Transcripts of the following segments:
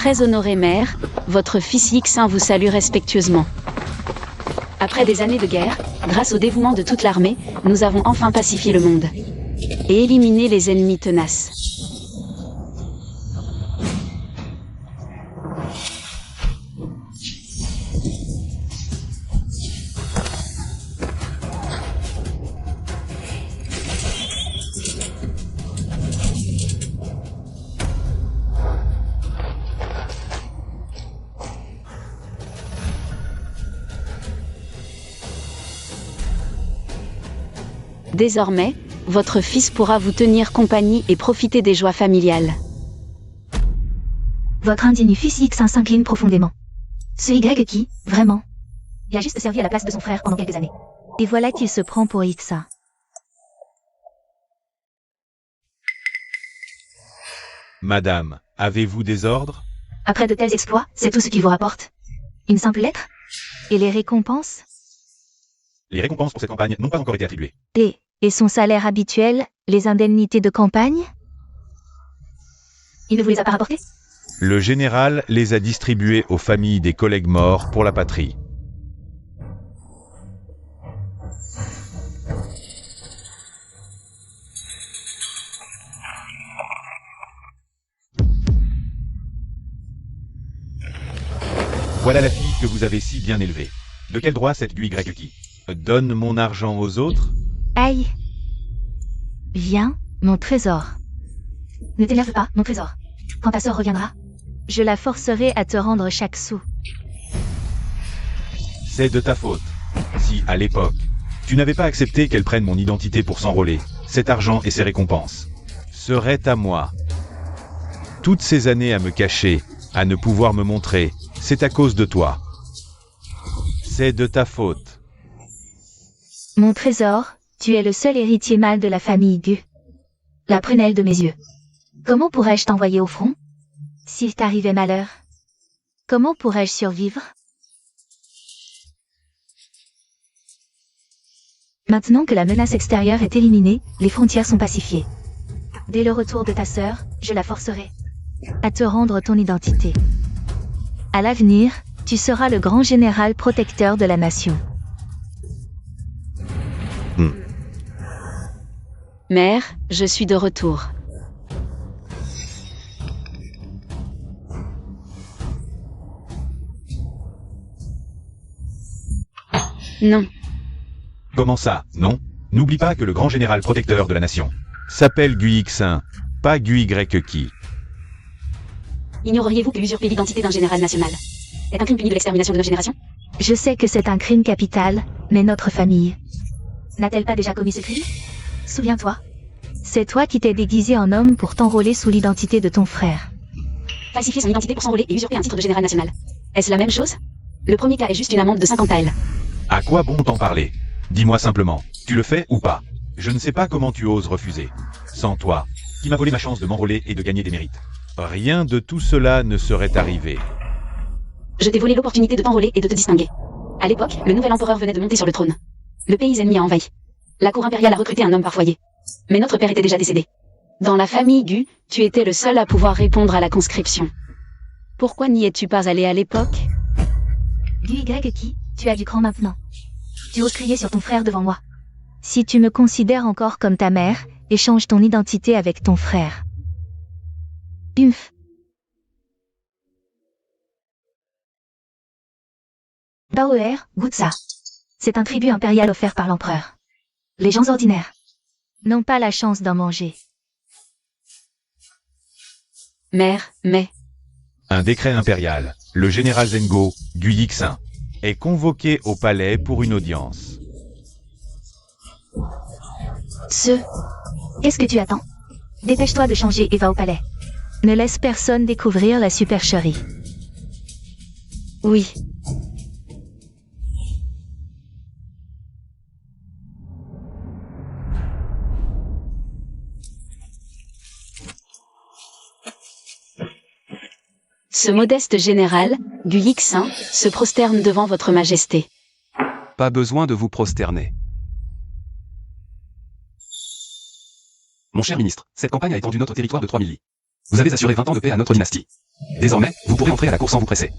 Très honoré mère, votre fils Yixin vous salue respectueusement. Après des années de guerre, grâce au dévouement de toute l'armée, nous avons enfin pacifié le monde. Et éliminé les ennemis tenaces. Désormais, votre fils pourra vous tenir compagnie et profiter des joies familiales. Votre indigne fils Yixin s'incline profondément. Ce Y qui, vraiment, il a juste servi à la place de son frère pendant quelques années. Et voilà qu'il se prend pour Yixin. Madame, avez-vous des ordres? Après de tels exploits, c'est tout ce qu'il vous rapporte. Une simple lettre? Et les récompenses? Les récompenses pour cette campagne n'ont pas encore été attribuées. Et son salaire habituel, les indemnités de campagne? Il ne vous les a pas rapportées? Le général les a distribuées aux familles des collègues morts pour la patrie. Voilà la fille que vous avez si bien élevée. De quel droit cette GUY qui donne mon argent aux autres? Aïe! Viens, mon trésor. Ne t'énerve pas, mon trésor. Quand ta sœur reviendra, je la forcerai à te rendre chaque sou. C'est de ta faute. Si, à l'époque, tu n'avais pas accepté qu'elle prenne mon identité pour s'enrôler, cet argent et ses récompenses seraient à moi. Toutes ces années à me cacher, à ne pouvoir me montrer, c'est à cause de toi. C'est de ta faute. Mon trésor, tu es le seul héritier mâle de la famille Gu. La prunelle de mes yeux. Comment pourrais-je t'envoyer au front? S'il t'arrivait malheur. Comment pourrais-je survivre? Maintenant que la menace extérieure est éliminée, les frontières sont pacifiées. Dès le retour de ta sœur, je la forcerai à te rendre ton identité. À l'avenir, tu seras le grand général protecteur de la nation. Mère, je suis de retour. Non. Comment ça, non? N'oublie pas que le grand général protecteur de la nation s'appelle GUY Yixin, pas GUY qui. Ignoreriez-vous que usurper l'identité d'un général national est un crime puni de l'extermination de notre génération? Je sais que c'est un crime capital, mais notre famille n'a-t-elle pas déjà commis ce crime? Souviens-toi. C'est toi qui t'es déguisé en homme pour t'enrôler sous l'identité de ton frère. Falsifier son identité pour s'enrôler et usurper un titre de général national. Est-ce la même chose? Le premier cas est juste une amende de 50 taels. À quoi bon t'en parler? Dis-moi simplement, tu le fais ou pas? Je ne sais pas comment tu oses refuser. Sans toi, qui m'a volé ma chance de m'enrôler et de gagner des mérites. Rien de tout cela ne serait arrivé. Je t'ai volé l'opportunité de t'enrôler et de te distinguer. À l'époque, le nouvel empereur venait de monter sur le trône. Le pays ennemi a envahi. La cour impériale a recruté un homme par foyer. Mais notre père était déjà décédé. Dans la famille Gu, tu étais le seul à pouvoir répondre à la conscription. Pourquoi n'y es-tu pas allé à l'époque? GUY qui, tu as du cran maintenant. Tu oses crier sur ton frère devant moi. Si tu me considères encore comme ta mère, échange ton identité avec ton frère. Humph. Baoer, goûte ça. C'est un tribut impérial offert par l'empereur. Les gens ordinaires n'ont pas la chance d'en manger. Mère, mais... Un décret impérial, le général Zengo, GUY Yixin, est convoqué au palais pour une audience. Qu'est-ce que tu attends? Dépêche-toi de changer et va au palais. Ne laisse personne découvrir la supercherie. Oui. Ce modeste général, GUY Yixin, se prosterne devant votre majesté. Pas besoin de vous prosterner. Mon cher ministre, cette campagne a étendu notre territoire de 3 000 lits. Vous avez assuré 20 ans de paix à notre dynastie. Désormais, vous pourrez entrer à la cour sans vous presser.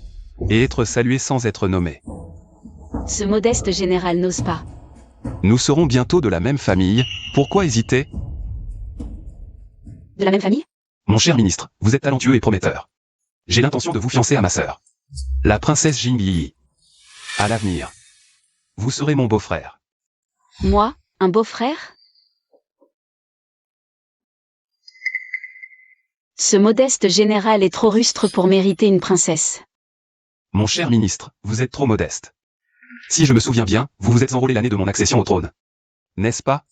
Et être salué sans être nommé. Ce modeste général n'ose pas. Nous serons bientôt de la même famille, pourquoi hésiter? De la même famille? Mon cher ministre, vous êtes talentueux et prometteur. J'ai l'intention de vous fiancer à ma sœur, la princesse Jingyi. À l'avenir, vous serez mon beau-frère. Moi, un beau-frère? Ce modeste général est trop rustre pour mériter une princesse. Mon cher ministre, vous êtes trop modeste. Si je me souviens bien, vous vous êtes enrôlé l'année de mon accession au trône. N'est-ce pas?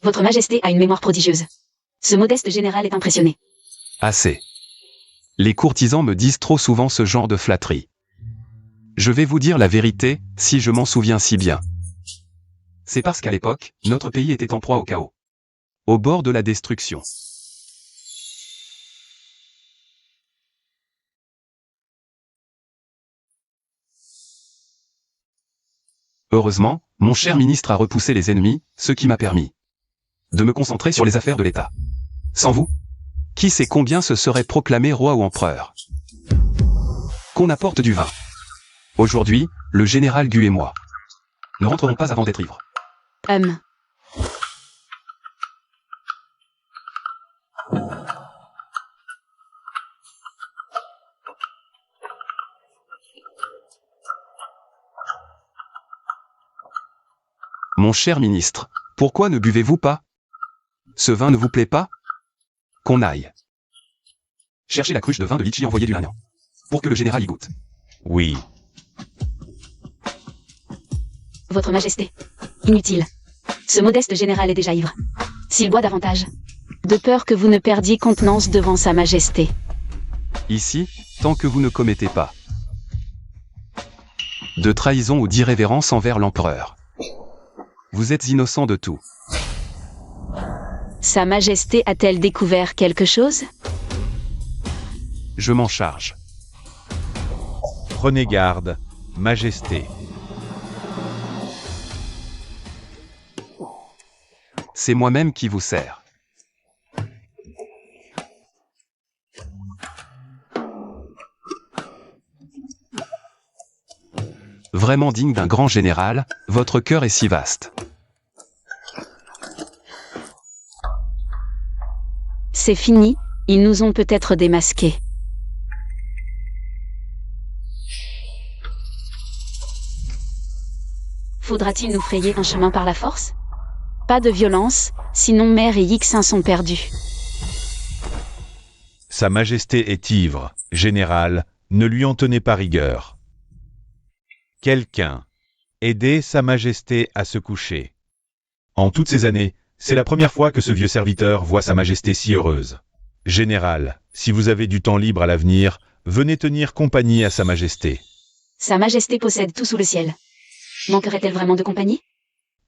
Votre Majesté a une mémoire prodigieuse. Ce modeste général est impressionné. Assez. Les courtisans me disent trop souvent ce genre de flatterie. Je vais vous dire la vérité, si je m'en souviens si bien. C'est parce qu'à l'époque, notre pays était en proie au chaos. Au bord de la destruction. Heureusement, mon cher ministre a repoussé les ennemis, ce qui m'a permis de me concentrer sur les affaires de l'État. Sans vous, qui sait combien se serait proclamé roi ou empereur? Qu'on apporte du vin. Aujourd'hui, le général Gu et moi ne rentrerons pas avant d'être ivres. Mon cher ministre, pourquoi ne buvez-vous pas? Ce vin ne vous plaît pas? Qu'on aille chercher la cruche de vin de litchi envoyée du Lannian, pour que le général y goûte. Oui. Votre Majesté. Inutile. Ce modeste général est déjà ivre. S'il boit davantage. De peur que vous ne perdiez contenance devant sa Majesté. Ici, tant que vous ne commettez pas de trahison ou d'irrévérence envers l'empereur. Vous êtes innocent de tout. Sa Majesté a-t-elle découvert quelque chose? Je m'en charge. Prenez garde, Majesté. C'est moi-même qui vous sers. Vraiment digne d'un grand général, votre cœur est si vaste. C'est fini, ils nous ont peut-être démasqués. Faudra-t-il nous frayer un chemin par la force? Pas de violence, sinon Mère et Yixin sont perdus. Sa Majesté est ivre, général, ne lui en tenez pas rigueur. Quelqu'un, aidez Sa Majesté à se coucher. En toutes ces années, c'est la première fois que ce vieux serviteur voit Sa Majesté si heureuse. Général, si vous avez du temps libre à l'avenir, venez tenir compagnie à Sa Majesté. Sa Majesté possède tout sous le ciel. Manquerait-elle vraiment de compagnie?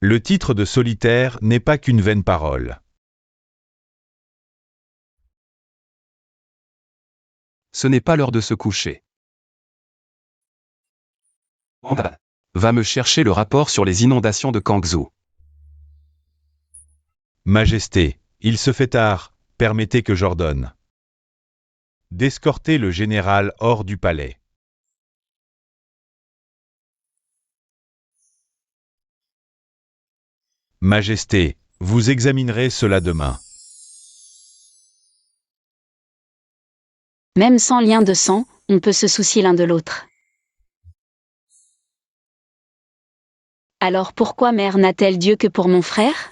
Le titre de solitaire n'est pas qu'une vaine parole. Ce n'est pas l'heure de se coucher. Wanda va me chercher le rapport sur les inondations de Kangzhou. Majesté, il se fait tard, permettez que j'ordonne d'escorter le général hors du palais. Majesté, vous examinerez cela demain. Même sans lien de sang, on peut se soucier l'un de l'autre. Alors pourquoi Mère n'a-t-elle Dieu que pour mon frère?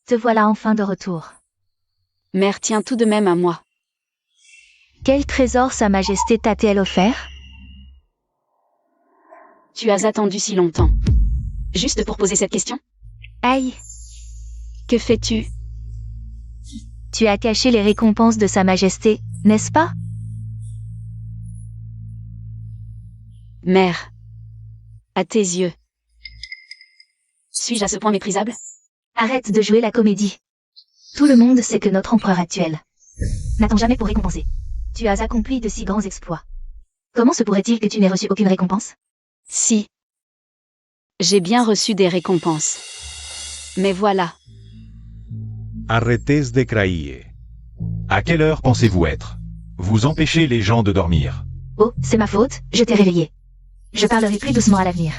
Te voilà enfin de retour. Mère tient tout de même à moi. Quel trésor Sa Majesté t'a-t-elle offert? Tu as attendu si longtemps. Juste pour poser cette question? Aïe, Que fais-tu? tu as caché les récompenses de Sa Majesté, n'est-ce pas? Mère. À tes yeux. Suis-je à ce point méprisable? Arrête de jouer la comédie. Tout le monde sait que notre empereur actuel N'attends jamais pour récompenser. Tu as accompli de si grands exploits. Comment se pourrait-il que tu n'aies reçu aucune récompense? Si. J'ai bien reçu des récompenses. Mais voilà. Arrêtez de crailler. À quelle heure pensez-vous être? Vous empêchez les gens de dormir. Oh, c'est ma faute, je t'ai réveillé. Je parlerai plus doucement à l'avenir.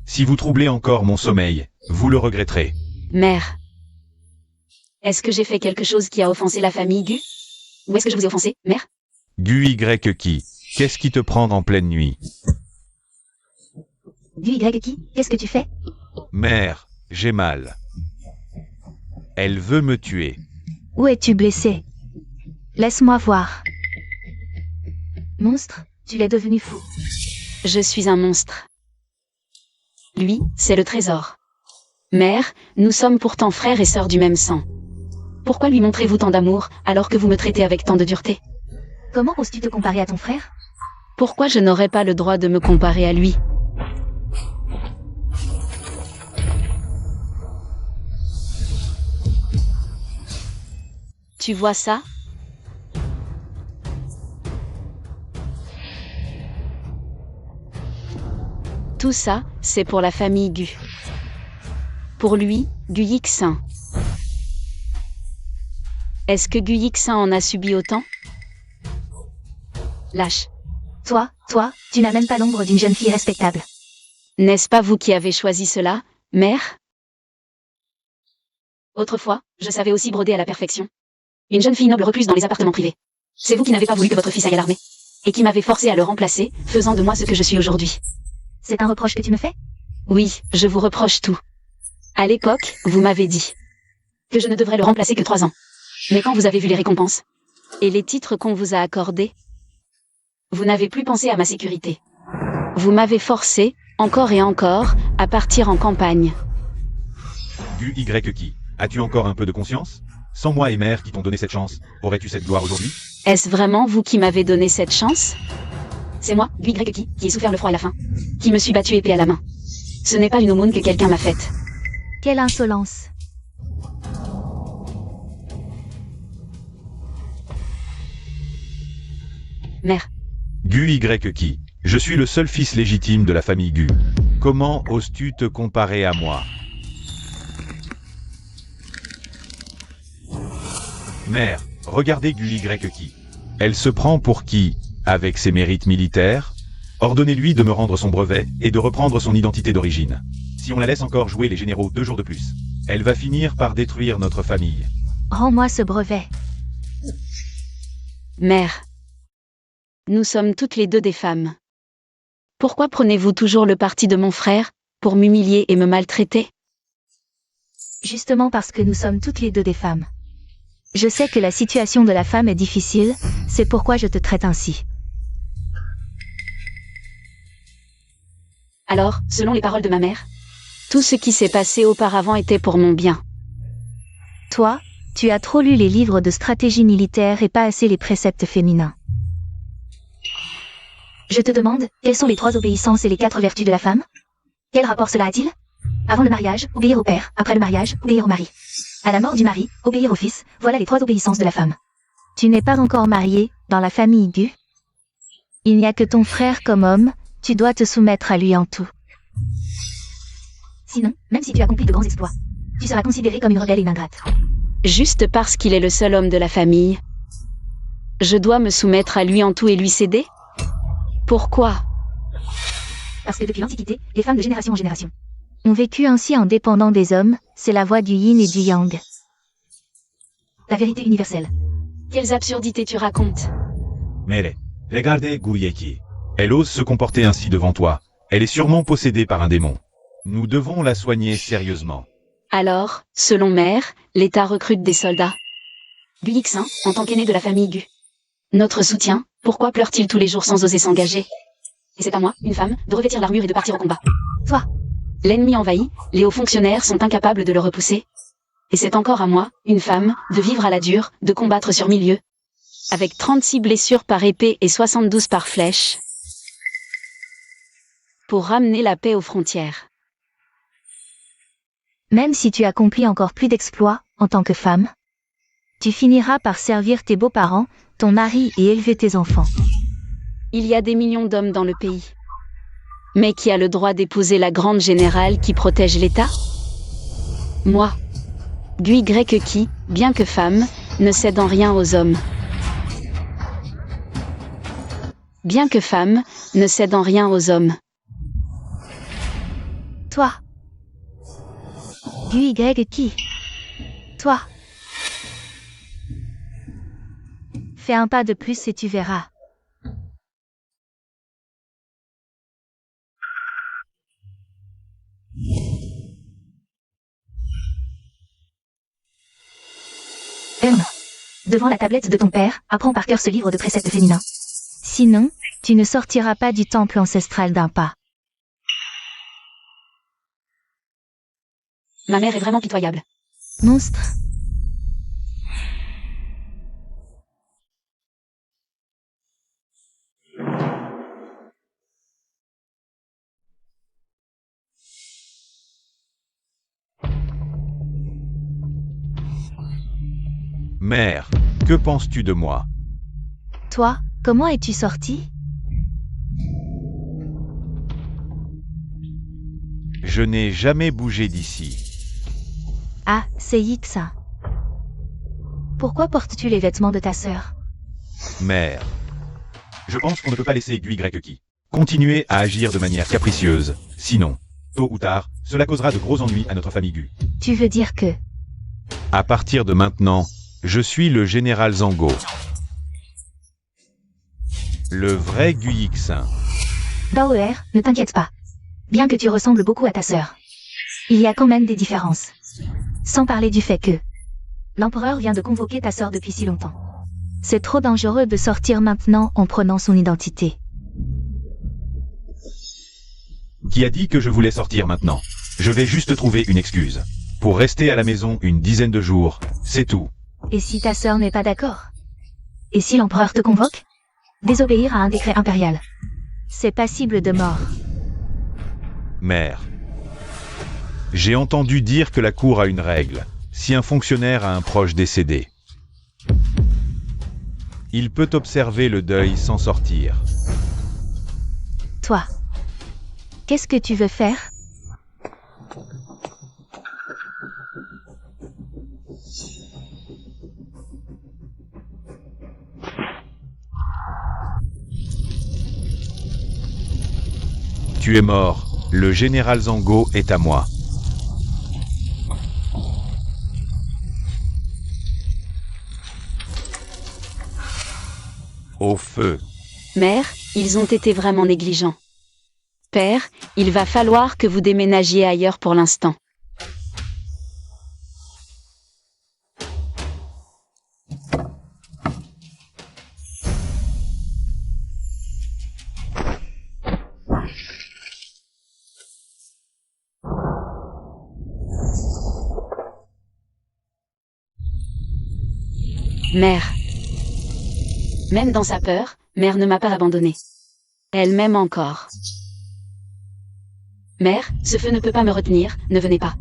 Si vous troublez encore mon sommeil, vous le regretterez. Mère. Est-ce que j'ai fait quelque chose qui a offensé la famille Gu? Ou est-ce que je vous ai offensé, mère? Gu Y qui? Qu'est-ce qui te prend en pleine nuit? Du Y qui? Qu'est-ce que tu fais? Mère, j'ai mal. Elle veut me tuer. Où es-tu blessé? Laisse-moi voir. Monstre, tu es devenu fou. Je suis un monstre. Lui, c'est le trésor. Mère, nous sommes pourtant frères et sœurs du même sang. Pourquoi lui montrez-vous tant d'amour, alors que vous me traitez avec tant de dureté? Comment oses-tu te comparer à ton frère? Pourquoi je n'aurais pas le droit de me comparer à lui? Tu vois ça? Tout ça, c'est pour la famille Gu. Pour lui, Gu Yixin. Est-ce que Gu Yixin en a subi autant? Lâche. Toi, tu n'as même pas l'ombre d'une jeune fille respectable. N'est-ce pas vous qui avez choisi cela, mère? Autrefois, je savais aussi broder à la perfection. Une jeune fille noble recluse dans les appartements privés. C'est vous qui n'avez pas voulu que votre fils aille à l'armée. Et qui m'avez forcé à le remplacer, faisant de moi ce que je suis aujourd'hui. C'est un reproche que tu me fais? Oui, je vous reproche tout. À l'époque, vous m'avez dit que je ne devrais le remplacer que 3 ans. Mais quand vous avez vu les récompenses et les titres qu'on vous a accordés, vous n'avez plus pensé à ma sécurité. Vous m'avez forcé, encore et encore, à partir en campagne. Gu Y qui? As-tu encore un peu de conscience? Sans moi et mère qui t'ont donné cette chance, aurais-tu cette gloire aujourd'hui? Est-ce vraiment vous qui m'avez donné cette chance? C'est moi, Gu Y qui ai souffert le froid et la faim, qui me suis battu épée à la main. Ce n'est pas une aumône que quelqu'un m'a faite. Quelle insolence! Mère. Gu Y qui? Je suis le seul fils légitime de la famille Gu. Comment oses-tu te comparer à moi? Mère, regardez Gu Y qui? Elle se prend pour qui, avec ses mérites militaires? Ordonnez-lui de me rendre son brevet et de reprendre son identité d'origine. Si on la laisse encore jouer les généraux 2 jours de plus, elle va finir par détruire notre famille. Rends-moi ce brevet. Mère. Nous sommes toutes les deux des femmes. Pourquoi prenez-vous toujours le parti de mon frère, pour m'humilier et me maltraiter? Justement parce que nous sommes toutes les deux des femmes. Je sais que la situation de la femme est difficile, c'est pourquoi je te traite ainsi. Alors, selon les paroles de ma mère, tout ce qui s'est passé auparavant était pour mon bien. Toi, tu as trop lu les livres de stratégie militaire et pas assez les préceptes féminins. Je te demande, quelles sont les 3 obéissances et les 4 vertus de la femme? Quel rapport cela a-t-il? Avant le mariage, obéir au père, après le mariage, obéir au mari. À la mort du mari, obéir au fils, voilà les 3 obéissances de la femme. Tu n'es pas encore marié, dans la famille Gu. Il n'y a que ton frère comme homme, tu dois te soumettre à lui en tout. Sinon, même si tu accomplis de grands exploits, tu seras considéré comme une rebelle et une ingrate. Juste parce qu'il est le seul homme de la famille, je dois me soumettre à lui en tout et lui céder? Pourquoi? Parce que depuis l'Antiquité, les femmes de génération en génération ont vécu ainsi en dépendant des hommes, c'est la voie du yin et du yang. La vérité universelle. Quelles absurdités tu racontes? Mère, regardez Gu Y qui? Elle ose se comporter ainsi devant toi. Elle est sûrement possédée par un démon. Nous devons la soigner sérieusement. Alors, selon mère, l'État recrute des soldats. Gu Yixin, en tant qu'aîné de la famille Gu. Notre soutien, pourquoi pleure-t-il tous les jours sans oser s'engager? Et c'est à moi, une femme, de revêtir l'armure et de partir au combat. Toi. L'ennemi envahit, les hauts fonctionnaires sont incapables de le repousser. Et c'est encore à moi, une femme, de vivre à la dure, de combattre sur 1000 lieues. Avec 36 blessures par épée et 72 par flèche. Pour ramener la paix aux frontières. Même si tu accomplis encore plus d'exploits, en tant que femme, Tu finiras par servir tes beaux-parents, ton mari et élever tes enfants. Il y a des millions d'hommes dans le pays. Mais qui a le droit d'épouser la grande générale qui protège l'État? Moi. Gui grec qui, bien que femme, ne cède en rien aux hommes. Bien que femme, ne cède en rien aux hommes. Toi. Gui qui? Toi. Fais un pas de plus et tu verras. Devant la tablette de ton père, apprends par cœur ce livre de préceptes féminins. Sinon, tu ne sortiras pas du temple ancestral d'un pas. Ma mère est vraiment pitoyable. Monstre. Mère, que penses-tu de moi? Toi, comment es-tu sorti? Je n'ai jamais bougé d'ici. Ah, c'est ça. Pourquoi portes-tu les vêtements de ta sœur? Mère. Je pense qu'on ne peut pas laisser Gui grec qui continuer à agir de manière capricieuse. Sinon, tôt ou tard, cela causera de gros ennuis à notre famille Gu. Tu veux dire que... À partir de maintenant, je suis le général Zango. Le vrai Guixin. Bauer, ne t'inquiète pas. Bien que tu ressembles beaucoup à ta sœur. Il y a quand même des différences. Sans parler du fait que... L'empereur vient de convoquer ta sœur depuis si longtemps. C'est trop dangereux de sortir maintenant en prenant son identité. Qui a dit que je voulais sortir maintenant? Je vais juste trouver une excuse. Pour rester à la maison une dizaine de jours, c'est tout. Et si ta sœur n'est pas d'accord? Et si l'empereur te convoque? Désobéir à un décret impérial. C'est passible de mort. Mère. J'ai entendu dire que la cour a une règle. Si un fonctionnaire a un proche décédé, il peut observer le deuil sans sortir. Toi. Qu'est-ce que tu veux faire? Tu es mort, le général Zango est à moi. Au feu. Mère, ils ont été vraiment négligents. Père, il va falloir que vous déménagiez ailleurs pour l'instant. Mère. Même dans sa peur, mère ne m'a pas abandonnée. Elle m'aime encore. Mère, ce feu ne peut pas me retenir, ne venez pas.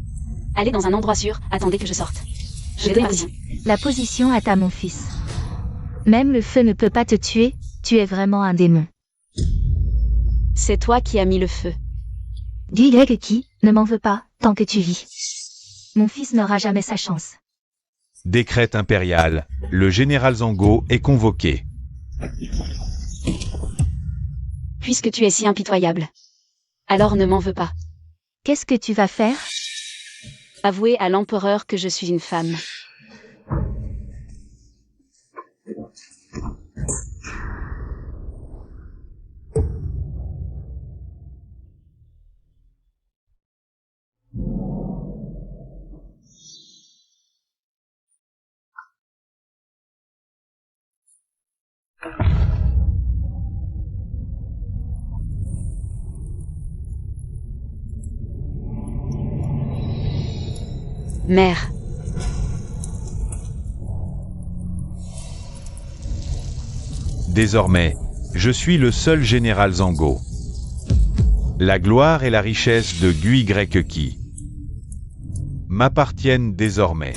Allez dans un endroit sûr, attendez que je sorte. Je donne ma position. La position est à mon fils. Même le feu ne peut pas te tuer, tu es vraiment un démon. C'est toi qui as mis le feu. Dis qui, ne m'en veux pas, tant que tu vis. Mon fils n'aura jamais sa chance. Décret impérial, le général Zango est convoqué. Puisque tu es si impitoyable. Alors ne m'en veux pas. Qu'est-ce que tu vas faire? Avouer à l'empereur que je suis une femme. Mère. Désormais, je suis le seul général Zango. La gloire et la richesse de Gui grec qui m'appartiennent désormais.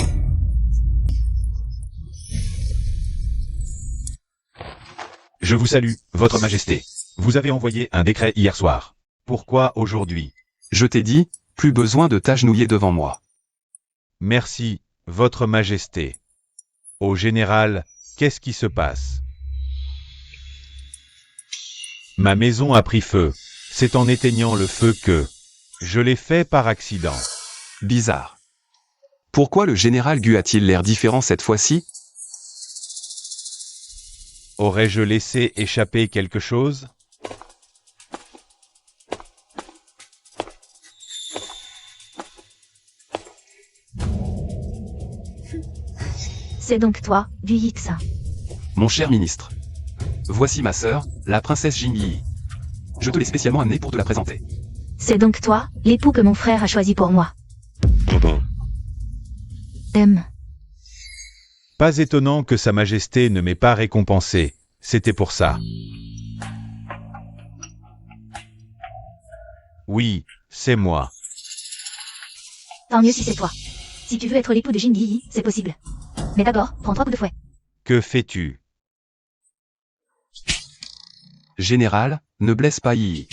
Je vous salue, Votre Majesté. Vous avez envoyé un décret hier soir. Pourquoi aujourd'hui? Je t'ai dit, plus besoin de t'agenouiller devant moi. Merci, Votre Majesté. Au général, qu'est-ce qui se passe? Ma maison a pris feu. C'est en éteignant le feu que... Je l'ai fait par accident. Bizarre. Pourquoi le général Gu a-t-il l'air différent cette fois-ci? Aurais-je laissé échapper quelque chose? C'est donc toi, Gu Yixin. Mon cher ministre. Voici ma sœur, la princesse Jing Yi. Je te l'ai spécialement amenée pour te la présenter. C'est donc toi, l'époux que mon frère a choisi pour moi. Pas étonnant que Sa Majesté ne m'ait pas récompensé. C'était pour ça. Oui, c'est moi. Tant mieux si c'est toi. Si tu veux être l'époux de Jing Yi, c'est possible. Mais d'abord, prends 3 coups de fouet. Que fais-tu? Général, ne blesse pas Yi.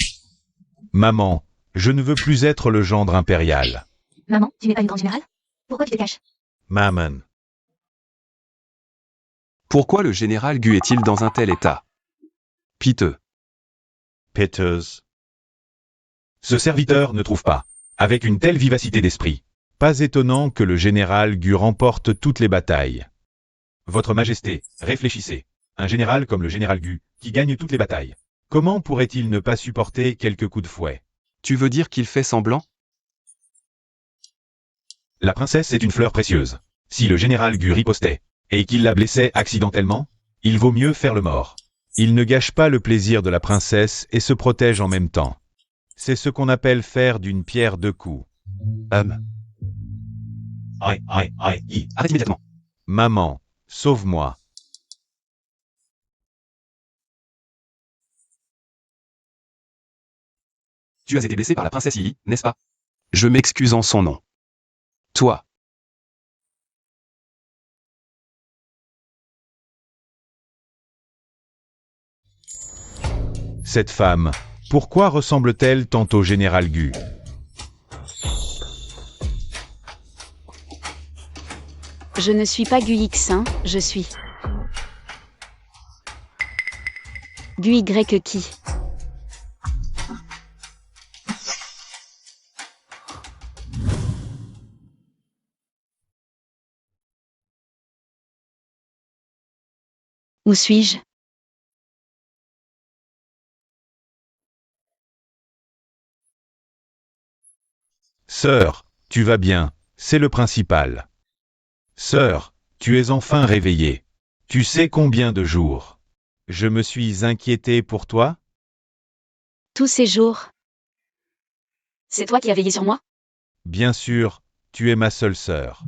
Maman, je ne veux plus être le gendre impérial. Maman, tu n'es pas une grande générale? Pourquoi tu te caches? Maman. Pourquoi le général Gu est-il dans un tel état? Piteux. Peters. Ce serviteur ne trouve pas. Avec une telle vivacité d'esprit. Pas étonnant que le général Gu remporte toutes les batailles. Votre Majesté, réfléchissez. Un général comme le général Gu, qui gagne toutes les batailles. Comment pourrait-il ne pas supporter quelques coups de fouet? Tu veux dire qu'il fait semblant? La princesse est une fleur précieuse. Si le général Gu ripostait, et qu'il la blessait accidentellement, il vaut mieux faire le mort. Il ne gâche pas le plaisir de la princesse et se protège en même temps. C'est ce qu'on appelle faire d'une pierre deux coups. Arrête immédiatement. Maman, sauve-moi. Tu as été blessé par la princesse Yi, n'est-ce pas? Je m'excuse en son nom. Toi. Cette femme, pourquoi ressemble-t-elle tant au général Gu? Je ne suis pas Gu Yixin, je suis... Gu Y qui? Où suis-je? Sœur, tu vas bien, c'est le principal. Sœur, tu es enfin réveillée. Tu sais combien de jours? Je me suis inquiété pour toi? Tous ces jours. C'est toi qui as veillé sur moi? Bien sûr, tu es ma seule sœur.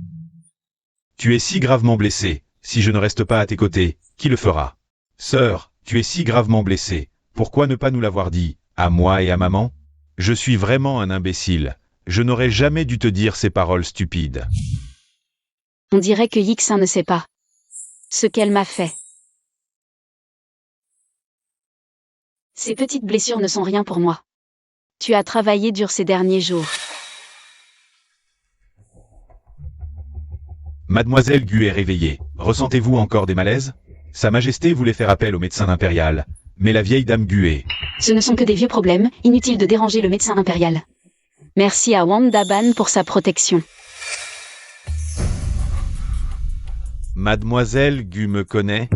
Tu es si gravement blessée, si je ne reste pas à tes côtés, qui le fera? Sœur, tu es si gravement blessée, pourquoi ne pas nous l'avoir dit, à moi et à maman? Je suis vraiment un imbécile, je n'aurais jamais dû te dire ces paroles stupides. On dirait que Yixin ne sait pas ce qu'elle m'a fait. Ces petites blessures ne sont rien pour moi. Tu as travaillé dur ces derniers jours. Mademoiselle Gu est réveillée. Ressentez-vous encore des malaises? Sa Majesté voulait faire appel au médecin impérial, mais la vieille dame Gu est... Ce ne sont que des vieux problèmes, inutile de déranger le médecin impérial. Merci à Wang Daban pour sa protection. Mademoiselle Gu me connaît?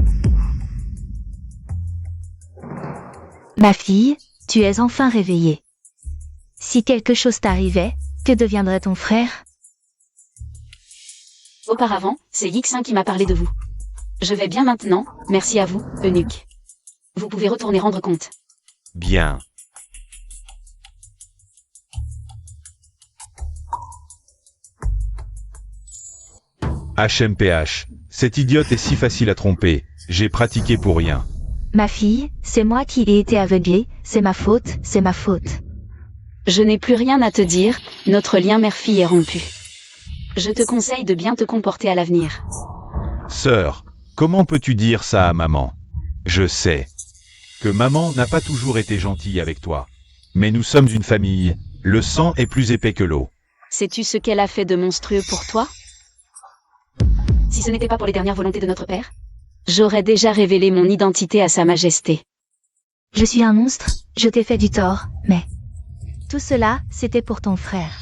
Ma fille, tu es enfin réveillée. Si quelque chose t'arrivait, que deviendrait ton frère? Auparavant, c'est Yixin qui m'a parlé de vous. Je vais bien maintenant, merci à vous, eunuque. Vous pouvez retourner rendre compte. Bien. HMPH, cette idiote est si facile à tromper, j'ai pratiqué pour rien. Ma fille, c'est moi qui ai été aveuglée, c'est ma faute, c'est ma faute. Je n'ai plus rien à te dire, notre lien mère-fille est rompu. Je te conseille de bien te comporter à l'avenir. Sœur, comment peux-tu dire ça à maman? Je sais. que maman n'a pas toujours été gentille avec toi. Mais nous sommes une famille, le sang est plus épais que l'eau. Sais-tu ce qu'elle a fait de monstrueux pour toi? Si ce n'était pas pour les dernières volontés de notre père, j'aurais déjà révélé mon identité à Sa Majesté. Je suis un monstre, je t'ai fait du tort, mais... Tout cela, c'était pour ton frère.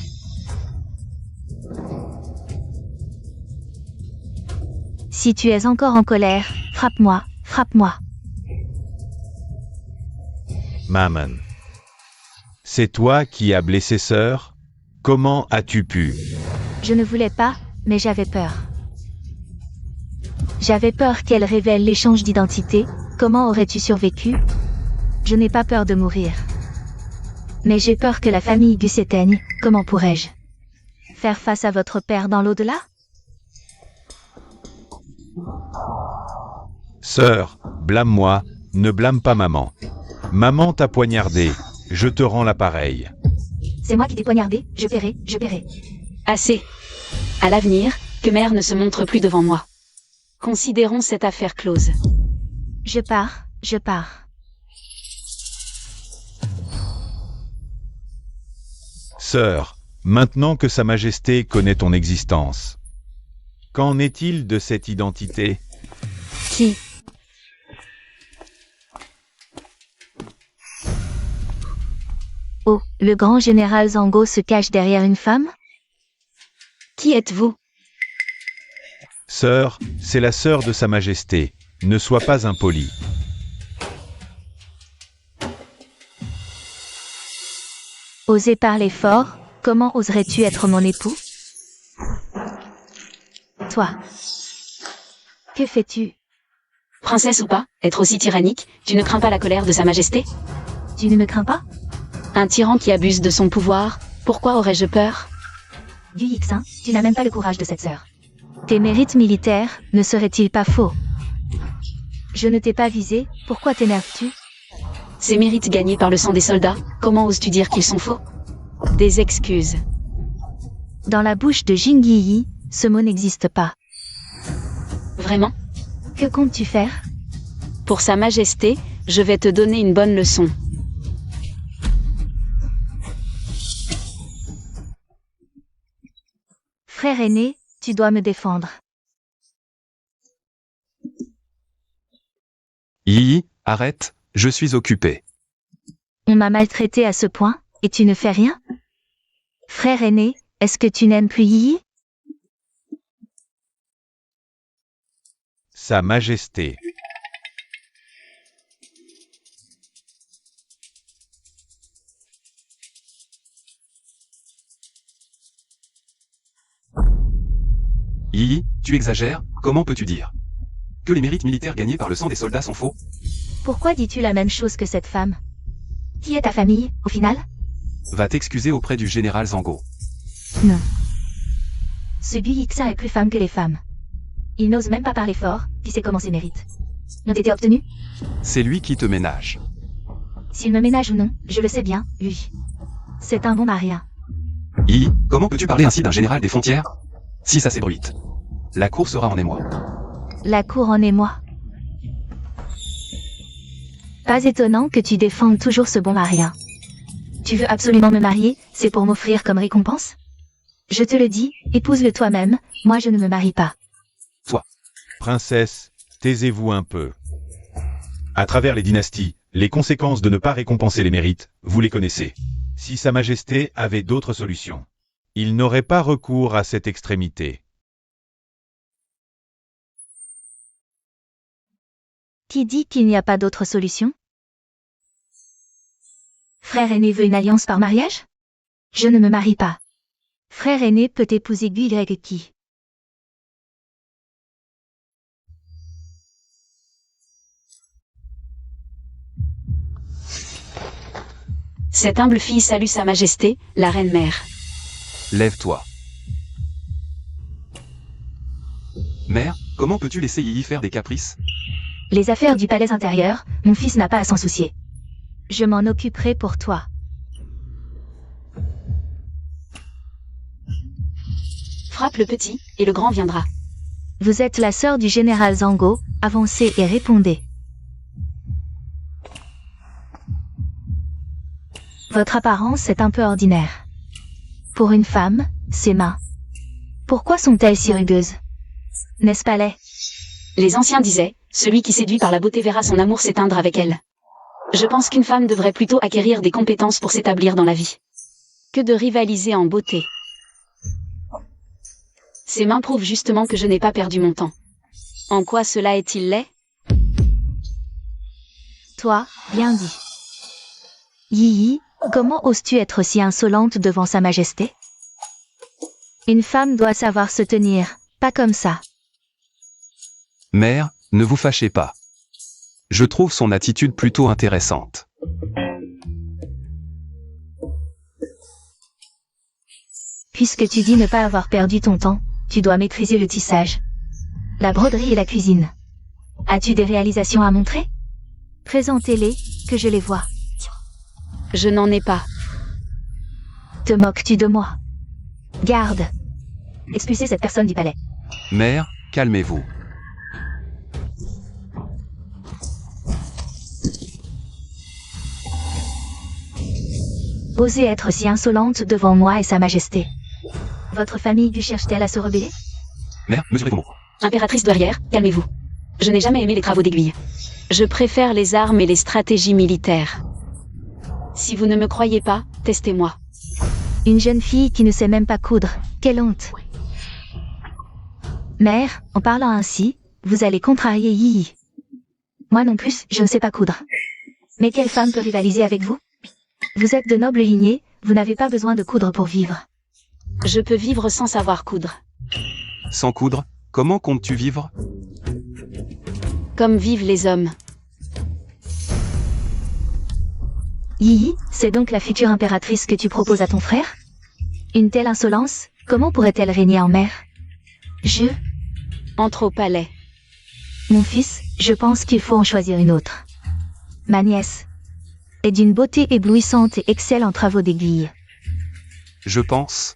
Si tu es encore en colère, frappe-moi, frappe-moi. Maman. C'est toi qui as blessé sœur? Comment as-tu pu? Je ne voulais pas, mais j'avais peur. J'avais peur qu'elle révèle l'échange d'identité. Comment aurais-tu survécu? Je n'ai pas peur de mourir. Mais j'ai peur que la famille Gus s'éteigne. Comment pourrais-je faire face à votre père dans l'au-delà? Sœur, blâme-moi, ne blâme pas maman. Maman t'a poignardé, je te rends l'appareil. C'est moi qui t'ai poignardé, je paierai, je paierai. Assez. À l'avenir, que mère ne se montre plus devant moi. Considérons cette affaire close. Je pars, je pars. Sœur, maintenant que Sa Majesté connaît ton existence, qu'en est-il de cette identité? Qui? Oh, le grand général Zango se cache derrière une femme? Qui êtes-vous? Sœur, c'est la sœur de Sa Majesté, ne sois pas impoli. Oser parler fort, comment oserais-tu être mon époux? Toi. Que fais-tu? Princesse ou pas, être aussi tyrannique, tu ne crains pas la colère de Sa Majesté? Tu ne me crains pas? Un tyran qui abuse de son pouvoir, pourquoi aurais-je peur? Du Yixin, tu n'as même pas le courage de cette sœur. Tes mérites militaires, ne seraient-ils pas faux? Je ne t'ai pas visé, pourquoi t'énerves-tu? Ces mérites gagnés par le sang des soldats, comment oses-tu dire qu'ils sont faux? Des excuses. Dans la bouche de Jingyi, ce mot n'existe pas. Vraiment? Que comptes-tu faire? Pour Sa Majesté, je vais te donner une bonne leçon. Frère aîné, tu dois me défendre. Yi, arrête, je suis occupé. On m'a maltraité à ce point, et tu ne fais rien? Frère aîné, est-ce que tu n'aimes plus Yi? Sa Majesté. Yi, tu exagères, comment peux-tu dire que les mérites militaires gagnés par le sang des soldats sont faux? Pourquoi dis-tu la même chose que cette femme? Qui est ta famille, au final? Va t'excuser auprès du général Zango. Non. Ce Yixin est plus femme que les femmes. Il n'ose même pas parler fort, puis c'est comment ses mérites ont été obtenus? C'est lui qui te ménage. S'il me ménage ou non, je le sais bien, lui. C'est un bon maria. Yi, comment peux-tu parler ainsi d'un général des frontières? Si ça s'ébruite, la cour sera en émoi. La cour en émoi. Pas étonnant que tu défendes toujours ce bon maria. Tu veux absolument me marier, c'est pour m'offrir comme récompense? Je te le dis, épouse-le toi-même, moi je ne me marie pas. Princesse, taisez-vous un peu. À travers les dynasties, les conséquences de ne pas récompenser les mérites, vous les connaissez. Si Sa Majesté avait d'autres solutions, il n'aurait pas recours à cette extrémité. Qui dit qu'il n'y a pas d'autre solution? Frère aîné veut une alliance par mariage? Je ne me marie pas. Frère aîné peut épouser Qui. Cette humble fille salue Sa Majesté, la reine-mère. Lève-toi. Mère, comment peux-tu laisser Yi faire des caprices? Les affaires du palais intérieur, mon fils n'a pas à s'en soucier. Je m'en occuperai pour toi. Frappe le petit, et le grand viendra. Vous êtes la sœur du général Zango, avancez et répondez. Votre apparence est un peu ordinaire. Pour une femme, ses mains. Pourquoi sont-elles si rugueuses? N'est-ce pas laid? Les anciens disaient, celui qui séduit par la beauté verra son amour s'éteindre avec elle. Je pense qu'une femme devrait plutôt acquérir des compétences pour s'établir dans la vie, que de rivaliser en beauté. Ces mains prouvent justement que je n'ai pas perdu mon temps. En quoi cela est-il laid? Toi, bien dit. Yi, comment oses-tu être si insolente devant Sa Majesté? Une femme doit savoir se tenir, pas comme ça. Mère, ne vous fâchez pas. Je trouve son attitude plutôt intéressante. Puisque tu dis ne pas avoir perdu ton temps, tu dois maîtriser le tissage, la broderie et la cuisine. As-tu des réalisations à montrer? Présentez-les, que je les vois. Je n'en ai pas. Te moques-tu de moi? Garde. Expulsez cette personne du palais. Mère, calmez-vous. Osez être si insolente devant moi et Sa Majesté. Votre famille du cherche-t-elle à se rebeller? Mère, mesurez vos mots. Impératrice douairière, calmez-vous. Je n'ai jamais aimé les travaux d'aiguille. Je préfère les armes et les stratégies militaires. Si vous ne me croyez pas, testez-moi. Une jeune fille qui ne sait même pas coudre. Quelle honte. Mère, en parlant ainsi, vous allez contrarier Yi. Moi non plus, je ne sais pas coudre. Mais quelle femme peut rivaliser avec vous? Vous êtes de noble lignée, vous n'avez pas besoin de coudre pour vivre. Je peux vivre sans savoir coudre. Sans coudre, comment comptes-tu vivre? Comme vivent les hommes. Yi, c'est donc la future impératrice que tu proposes à ton frère? Une telle insolence, comment pourrait-elle régner en mère? Entre au palais. Mon fils, je pense qu'il faut en choisir une autre. Ma nièce est d'une beauté éblouissante et excelle en travaux d'aiguille. Je pense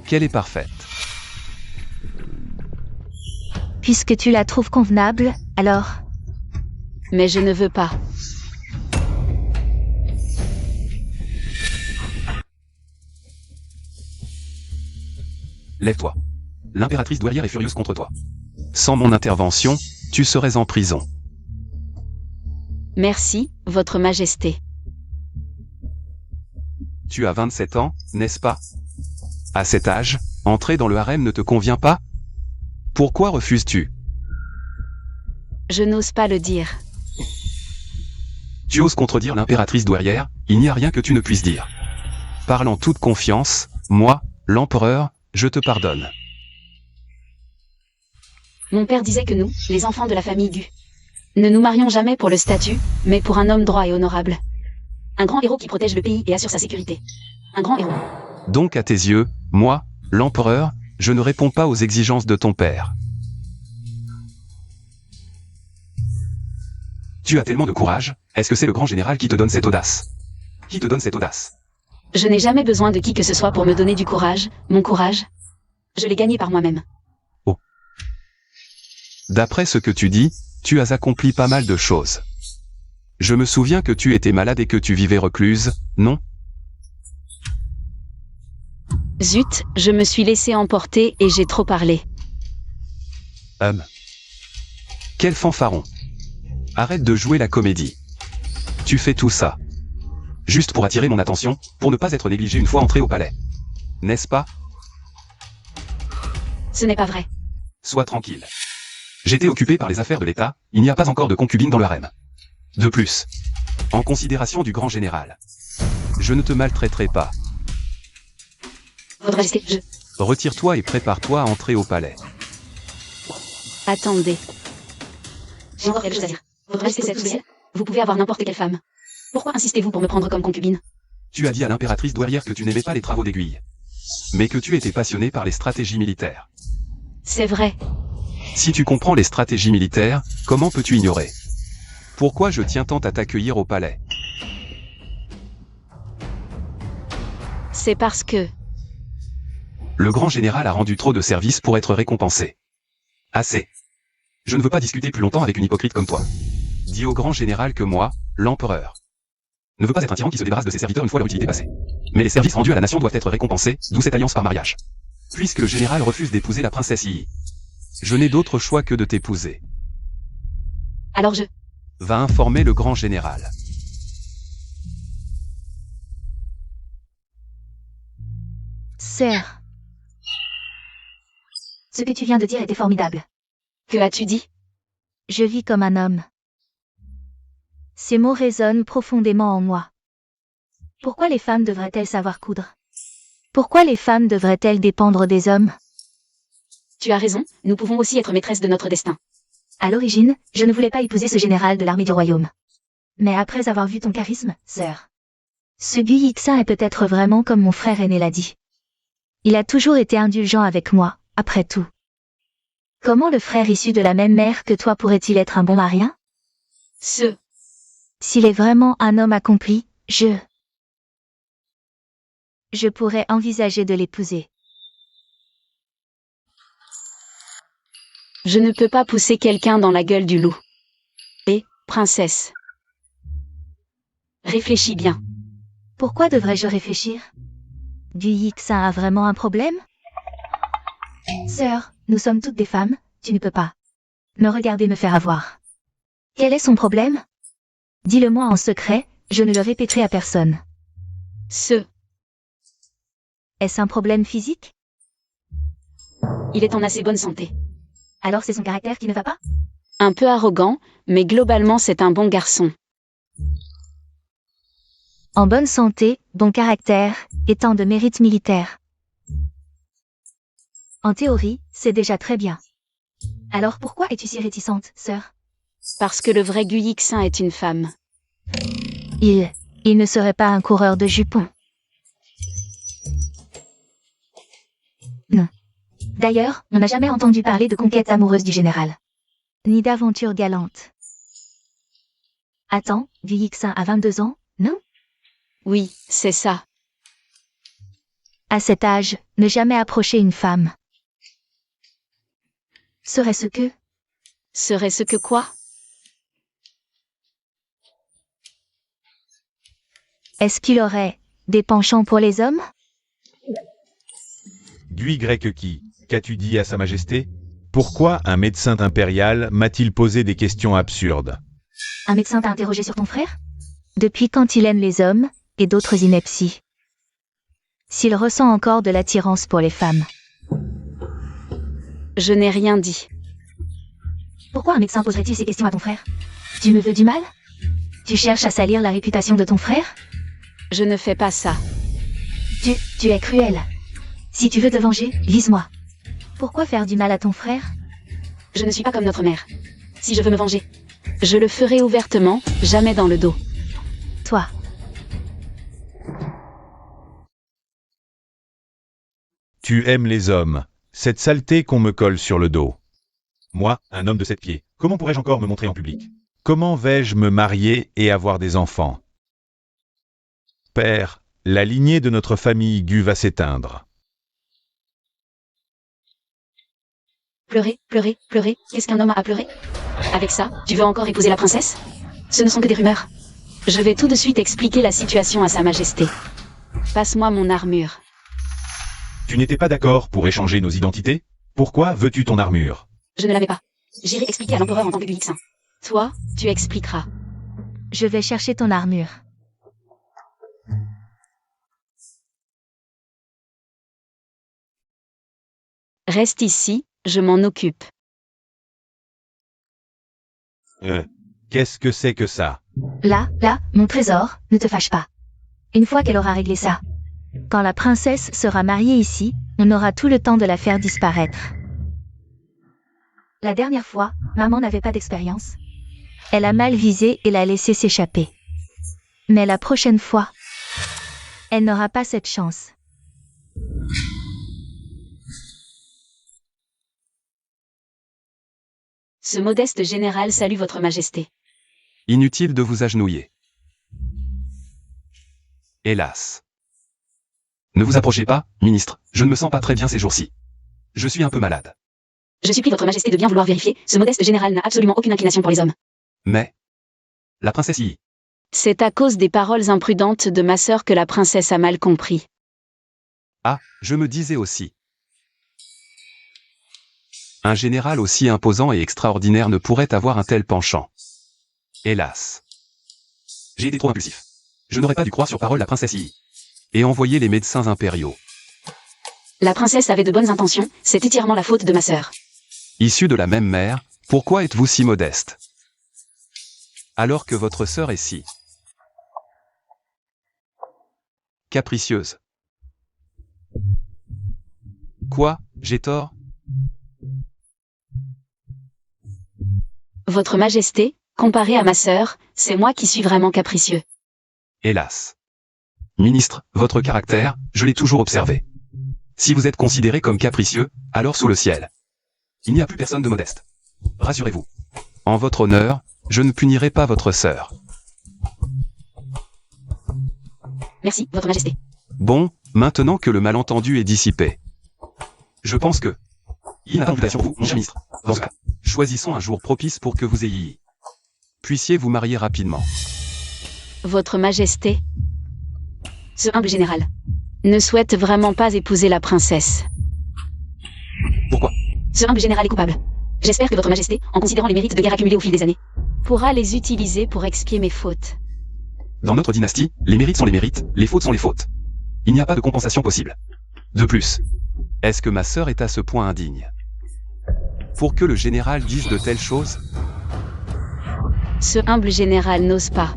qu'elle est parfaite. Puisque tu la trouves convenable, alors... Mais je ne veux pas. Lève-toi. L'impératrice douairière est furieuse contre toi. Sans mon intervention, tu serais en prison. Merci, Votre Majesté. Tu as 27 ans, n'est-ce pas? À cet âge, entrer dans le harem ne te convient pas? Pourquoi refuses-tu? Je n'ose pas le dire. Tu oses contredire l'impératrice douairière, il n'y a rien que tu ne puisses dire. Parle en toute confiance, moi, l'empereur, je te pardonne. Mon père disait que nous, les enfants de la famille Du, ne nous marions jamais pour le statut, mais pour un homme droit et honorable. Un grand héros qui protège le pays et assure sa sécurité. Un grand héros. Donc à tes yeux, moi, l'empereur, je ne réponds pas aux exigences de ton père. Tu as tellement de courage, est-ce que c'est le grand général qui te donne cette audace? Qui te donne cette audace? Je n'ai jamais besoin de qui que ce soit pour me donner du courage, mon courage. Je l'ai gagné par moi-même. Oh. D'après ce que tu dis, tu as accompli pas mal de choses. Je me souviens que tu étais malade et que tu vivais recluse, non? Zut, je me suis laissé emporter et j'ai trop parlé. Quel fanfaron. Arrête de jouer la comédie. Tu fais tout ça juste pour attirer mon attention, pour ne pas être négligé une fois entré au palais. N'est-ce pas? Ce n'est pas vrai. Sois tranquille. J'étais occupé par les affaires de l'État, il n'y a pas encore de concubine dans le harem. De plus, en considération du grand général, je ne te maltraiterai pas. Votre Majesté, Retire-toi et prépare-toi à entrer au palais. Attendez. J'ai encore quelque chose à dire. Votre Majesté, c'est tout spécial. Vous pouvez avoir n'importe quelle femme. Pourquoi insistez-vous pour me prendre comme concubine? Tu as dit à l'impératrice douairière que tu n'aimais pas les travaux d'aiguille, mais que tu étais passionné par les stratégies militaires. C'est vrai. Si tu comprends les stratégies militaires, comment peux-tu ignorer? Pourquoi je tiens tant à t'accueillir au palais? C'est parce que... Le grand général a rendu trop de services pour être récompensé. Assez. Je ne veux pas discuter plus longtemps avec une hypocrite comme toi. Dis au grand général que moi, l'empereur, ne veut pas être un tyran qui se débarrasse de ses serviteurs une fois leur utilité passée. Mais les services rendus à la nation doivent être récompensés, d'où cette alliance par mariage. Puisque le général refuse d'épouser la princesse Yi, je n'ai d'autre choix que de t'épouser. Alors je... Va informer le grand général. Sœur. Ce que tu viens de dire était formidable. Que as-tu dit? Je vis comme un homme. Ces mots résonnent profondément en moi. Pourquoi les femmes devraient-elles savoir coudre? Pourquoi les femmes devraient-elles dépendre des hommes? Tu as raison, nous pouvons aussi être maîtresses de notre destin. À l'origine, je ne voulais pas épouser ce général de l'armée du royaume. Mais après avoir vu ton charisme, sœur, ce Gu Yixin est peut-être vraiment comme mon frère aîné l'a dit. Il a toujours été indulgent avec moi, après tout. Comment le frère issu de la même mère que toi pourrait-il être un bon mari? S'il est vraiment un homme accompli, je pourrais envisager de l'épouser. Je ne peux pas pousser quelqu'un dans la gueule du loup. Et, princesse. Réfléchis bien. Pourquoi devrais-je réfléchir? Gu Yixin a vraiment un problème? Sœur, nous sommes toutes des femmes, tu ne peux pas me regarder me faire avoir. Quel est son problème? Dis-le-moi en secret, je ne le répéterai à personne. Est-ce un problème physique? Il est en assez bonne santé. Alors c'est son caractère qui ne va pas? Un peu arrogant, mais globalement c'est un bon garçon. En bonne santé, bon caractère, et tant de mérite militaire. En théorie, c'est déjà très bien. Alors pourquoi es-tu si réticente, sœur? Parce que le vrai Gu Yixin est une femme. Il ne serait pas un coureur de jupons. Non. D'ailleurs, on n'a jamais entendu parler de conquête amoureuse du général. Ni d'aventure galante. Attends, Gu Yixin a 22 ans, non? Oui, c'est ça. À cet âge, ne jamais approcher une femme. Serait-ce que... Serait-ce que quoi? Est-ce qu'il aurait des penchants pour les hommes? Gu Y qu'as-tu dit à Sa Majesté? Pourquoi un médecin impérial m'a-t-il posé des questions absurdes? Un médecin t'a interrogé sur ton frère? Depuis quand il aime les hommes, et d'autres inepties? S'il ressent encore de l'attirance pour les femmes. Je n'ai rien dit. Pourquoi un médecin poserait-il ces questions à ton frère? Tu me veux du mal? Tu cherches à salir la réputation de ton frère? Je ne fais pas ça. Tu es cruel. Si tu veux te venger, vise-moi. Pourquoi faire du mal à ton frère? Je ne suis pas comme notre mère. Si je veux me venger, je le ferai ouvertement, jamais dans le dos. Toi. Tu aimes les hommes, cette saleté qu'on me colle sur le dos. Moi, un homme de 7 pieds, comment pourrais-je encore me montrer en public? Comment vais-je me marier et avoir des enfants? Père, la lignée de notre famille Gu va s'éteindre. Pleurer, pleurer, pleurer, qu'est-ce qu'un homme a à pleurer? Avec ça, tu veux encore épouser la princesse? Ce ne sont que des rumeurs. Je vais tout de suite expliquer la situation à Sa Majesté. Passe-moi mon armure. Tu n'étais pas d'accord pour échanger nos identités? Pourquoi veux-tu ton armure? Je ne l'avais pas. J'irai expliquer à l'empereur en tant que Gu Yixin. Toi, tu expliqueras. Je vais chercher ton armure. Reste ici, je m'en occupe. Qu'est-ce que c'est que ça? Là, mon trésor, ne te fâche pas. Une fois qu'elle aura réglé ça. Quand la princesse sera mariée ici, on aura tout le temps de la faire disparaître. La dernière fois, maman n'avait pas d'expérience. Elle a mal visé et l'a laissé s'échapper. Mais la prochaine fois, elle n'aura pas cette chance. Ce modeste général salue votre majesté. Inutile de vous agenouiller. Hélas. Ne vous approchez pas, ministre, je ne me sens pas très bien ces jours-ci. Je suis un peu malade. Je supplie votre majesté de bien vouloir vérifier, ce modeste général n'a absolument aucune inclination pour les hommes. Mais, La princesse Yi. C'est à cause des paroles imprudentes de ma sœur que la princesse a mal compris. Ah, je me disais aussi. Un général aussi imposant et extraordinaire ne pourrait avoir un tel penchant. Hélas. J'ai été trop impulsif. Je n'aurais pas dû croire sur parole la princesse Yi. Et envoyer les médecins impériaux. La princesse avait de bonnes intentions, c'est entièrement la faute de ma sœur. Issue de la même mère, pourquoi êtes-vous si modeste? Alors que votre sœur est si capricieuse. Quoi, j'ai tort? Votre Majesté, comparé à ma sœur, c'est moi qui suis vraiment capricieux. Hélas. Ministre, votre caractère, je l'ai toujours observé. Si vous êtes considéré comme capricieux, alors sous le ciel, il n'y a plus personne de modeste. Rassurez-vous. En votre honneur, je ne punirai pas votre sœur. Merci, Votre Majesté. Bon, maintenant que le malentendu est dissipé. Je pense que... Il n'a pas d'invitation pour vous, mon cher ministre. Dans ce cas, choisissons un jour propice pour que vous puissiez vous marier rapidement. Votre Majesté. Ce humble général ne souhaite vraiment pas épouser la princesse. Pourquoi? Ce humble général est coupable. J'espère que Votre Majesté, en considérant les mérites de guerre accumulés au fil des années, pourra les utiliser pour expier mes fautes. Dans notre dynastie, les mérites sont les mérites, les fautes sont les fautes. Il n'y a pas de compensation possible. De plus, est-ce que ma sœur est à ce point indigne pour que le général dise de telles choses? Ce humble général n'ose pas.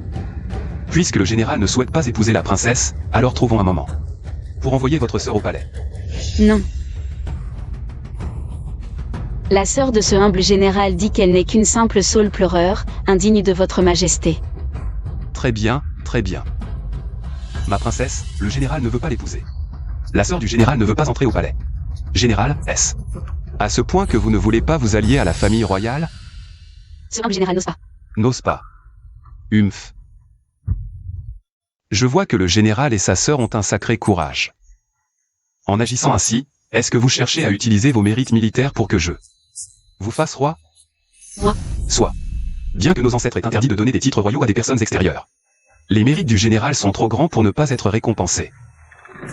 Puisque le général ne souhaite pas épouser la princesse, alors trouvons un moment pour envoyer votre sœur au palais. Non. La sœur de ce humble général dit qu'elle n'est qu'une simple saule pleureur, indigne de Votre Majesté. Très bien, très bien. Ma princesse, le général ne veut pas l'épouser. La sœur du général ne veut pas entrer au palais. Général, est-ce à ce point que vous ne voulez pas vous allier à la famille royale? Ce humble général n'ose pas. N'ose pas. Humph. Je vois que le général et sa sœur ont un sacré courage. En agissant ainsi, est-ce que vous cherchez à utiliser vos mérites militaires pour que je vous fasse roi? Moi. Soit. Bien que nos ancêtres aient interdit de donner des titres royaux à des personnes extérieures. Les mérites du général sont trop grands pour ne pas être récompensés.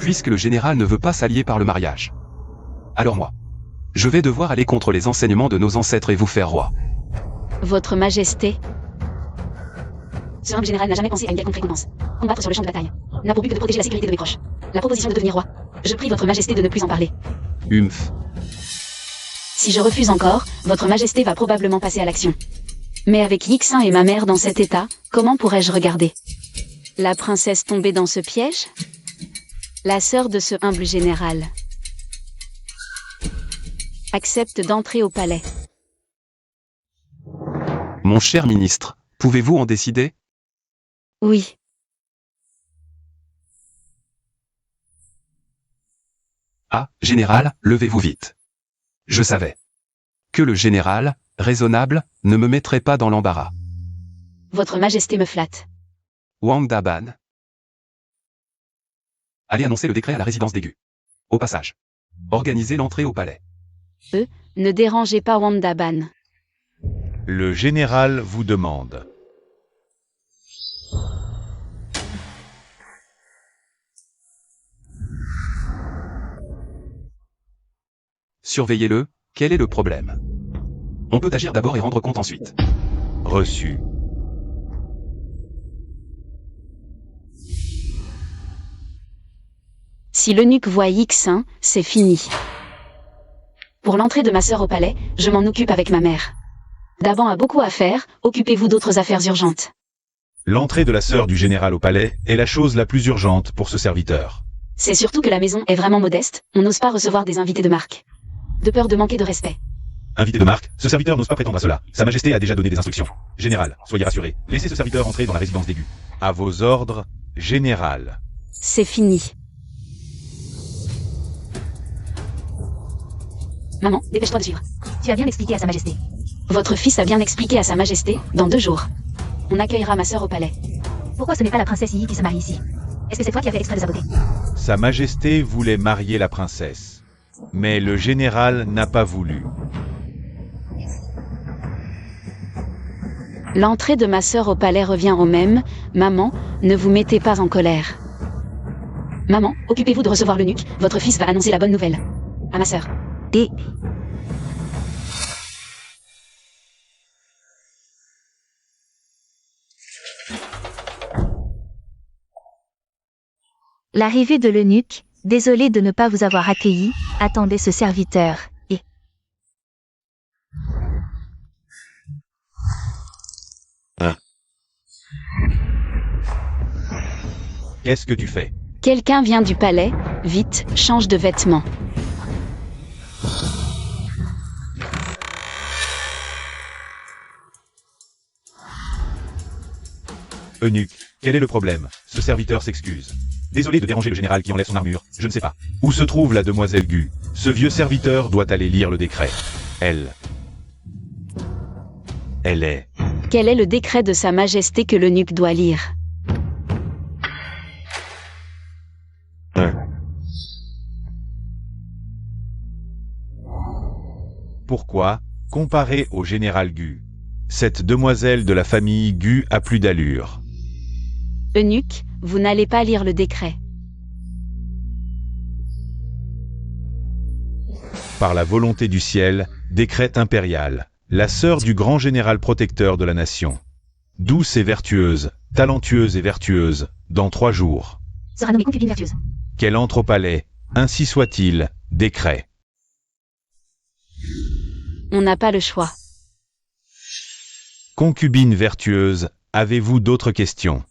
Puisque le général ne veut pas s'allier par le mariage. Alors moi, je vais devoir aller contre les enseignements de nos ancêtres et vous faire roi. Votre Majesté. Ce humble général n'a jamais pensé à une quelconque récompense. Combattre sur le champ de bataille n'a pour but que de protéger la sécurité de mes proches. La proposition de devenir roi. Je prie Votre Majesté de ne plus en parler. Humph. Si je refuse encore, Votre Majesté va probablement passer à l'action. Mais avec Yixin et ma mère dans cet état, comment pourrais-je regarder? La princesse tombée dans ce piège? La sœur de ce humble général accepte d'entrer au palais. Mon cher ministre, pouvez-vous en décider? Oui. Ah, général, levez-vous vite. Je savais que le général, raisonnable, ne me mettrait pas dans l'embarras. Votre Majesté me flatte. Wang Daban. Allez annoncer le décret à la résidence d'Aigu. Au passage, organisez l'entrée au palais. Ne dérangez pas Wanda Ban. Le général vous demande. Surveillez-le, quel est le problème? On peut agir d'abord et rendre compte ensuite. Reçu. Si l'eunuque voit Yixin, c'est fini. Pour l'entrée de ma sœur au palais, je m'en occupe avec ma mère. Daban a beaucoup à faire, occupez-vous d'autres affaires urgentes. L'entrée de la sœur du général au palais est la chose la plus urgente pour ce serviteur. C'est surtout que la maison est vraiment modeste, on n'ose pas recevoir des invités de marque. De peur de manquer de respect. Invité de marque, ce serviteur n'ose pas prétendre à cela. Sa Majesté a déjà donné des instructions. Général, soyez rassuré. Laissez ce serviteur entrer dans la résidence d'Aigu. À vos ordres, général. C'est fini. Maman, dépêche-toi de suivre. Tu as bien expliqué à Sa Majesté. Votre fils a bien expliqué à Sa Majesté, dans 2 jours. On accueillera ma sœur au palais. Pourquoi ce n'est pas la princesse Yi qui se marie ici? Est-ce que c'est toi qui as fait exprès de saboter? Sa Majesté voulait marier la princesse. Mais le général n'a pas voulu. L'entrée de ma sœur au palais revient au même. Maman, ne vous mettez pas en colère. Maman, occupez-vous de recevoir l'eunuque, votre fils va annoncer la bonne nouvelle. À ma sœur. Et... L'arrivée de l'eunuque, désolé de ne pas vous avoir accueilli, attendez ce serviteur, et... Qu'est-ce que tu fais? Quelqu'un vient du palais, vite, change de vêtements. Eunuque, quel est le problème? Ce serviteur s'excuse. Désolé de déranger le général qui enlève son armure, je ne sais pas. Où se trouve la demoiselle Gu? Ce vieux serviteur doit aller lire le décret. Elle est... Quel est le décret de Sa Majesté que l'eunuque doit lire? Pourquoi, comparé au général Gu, cette demoiselle de la famille Gu a plus d'allure? Eunuque, vous n'allez pas lire le décret. Par la volonté du ciel, décret impérial, la sœur du grand général protecteur de la nation. Douce et vertueuse, talentueuse et vertueuse, dans 3 jours. Sera nommée concubine vertueuse. Qu'elle entre au palais, ainsi soit-il, décret. On n'a pas le choix. Concubine vertueuse, avez-vous d'autres questions?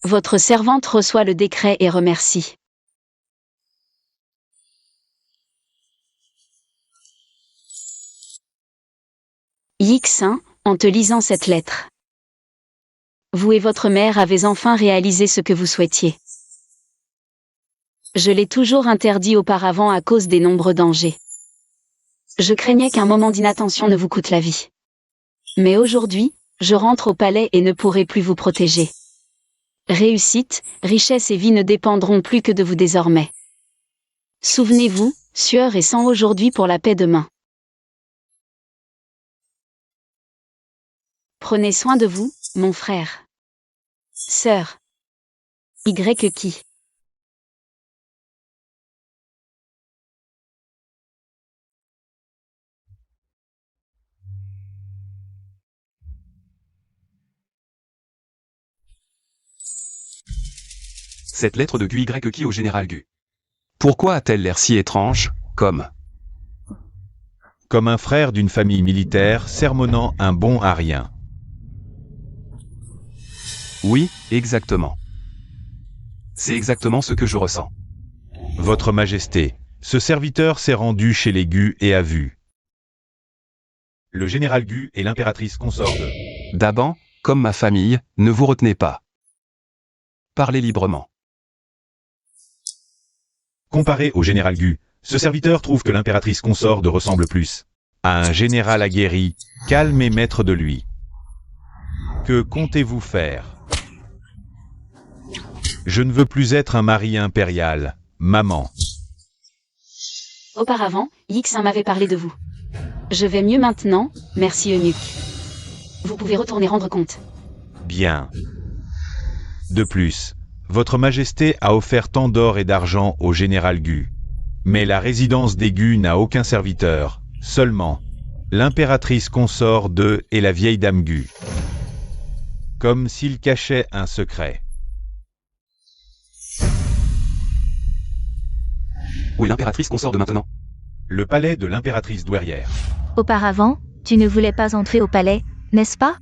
Votre servante reçoit le décret et remercie. Yixin, en te lisant cette lettre. Vous et votre mère avez enfin réalisé ce que vous souhaitiez. Je l'ai toujours interdit auparavant à cause des nombreux dangers. Je craignais qu'un moment d'inattention ne vous coûte la vie. Mais aujourd'hui, je rentre au palais et ne pourrai plus vous protéger. Réussite, richesse et vie ne dépendront plus que de vous désormais. Souvenez-vous, sueur et sang aujourd'hui pour la paix demain. Prenez soin de vous, mon frère. Sœur. Y qui. Cette lettre de Gu qui au général Gu. Pourquoi a-t-elle l'air si étrange, comme un frère d'une famille militaire sermonnant un bon à rien. Oui, exactement. C'est exactement ce que je ressens. Votre Majesté, ce serviteur s'est rendu chez les Gu et a vu le général Gu et l'impératrice consort de... D'Aban, comme ma famille, ne vous retenez pas. Parlez librement. Comparé au général Gu, ce serviteur trouve que l'impératrice consort de ressemble plus à un général aguerri, calme et maître de lui. Que comptez-vous faire? Je ne veux plus être un mari impérial, maman. Auparavant, Yixin m'avait parlé de vous. Je vais mieux maintenant, merci eunuque. Vous pouvez retourner rendre compte. Bien. De plus, votre Majesté a offert tant d'or et d'argent au général Gu. Mais la résidence des Gu n'a aucun serviteur, seulement l'impératrice consort de et la vieille dame Gu. Comme s'il cachait un secret. Où est l'impératrice consort de maintenant? Le palais de l'impératrice douairière. Auparavant, tu ne voulais pas entrer au palais, n'est-ce pas?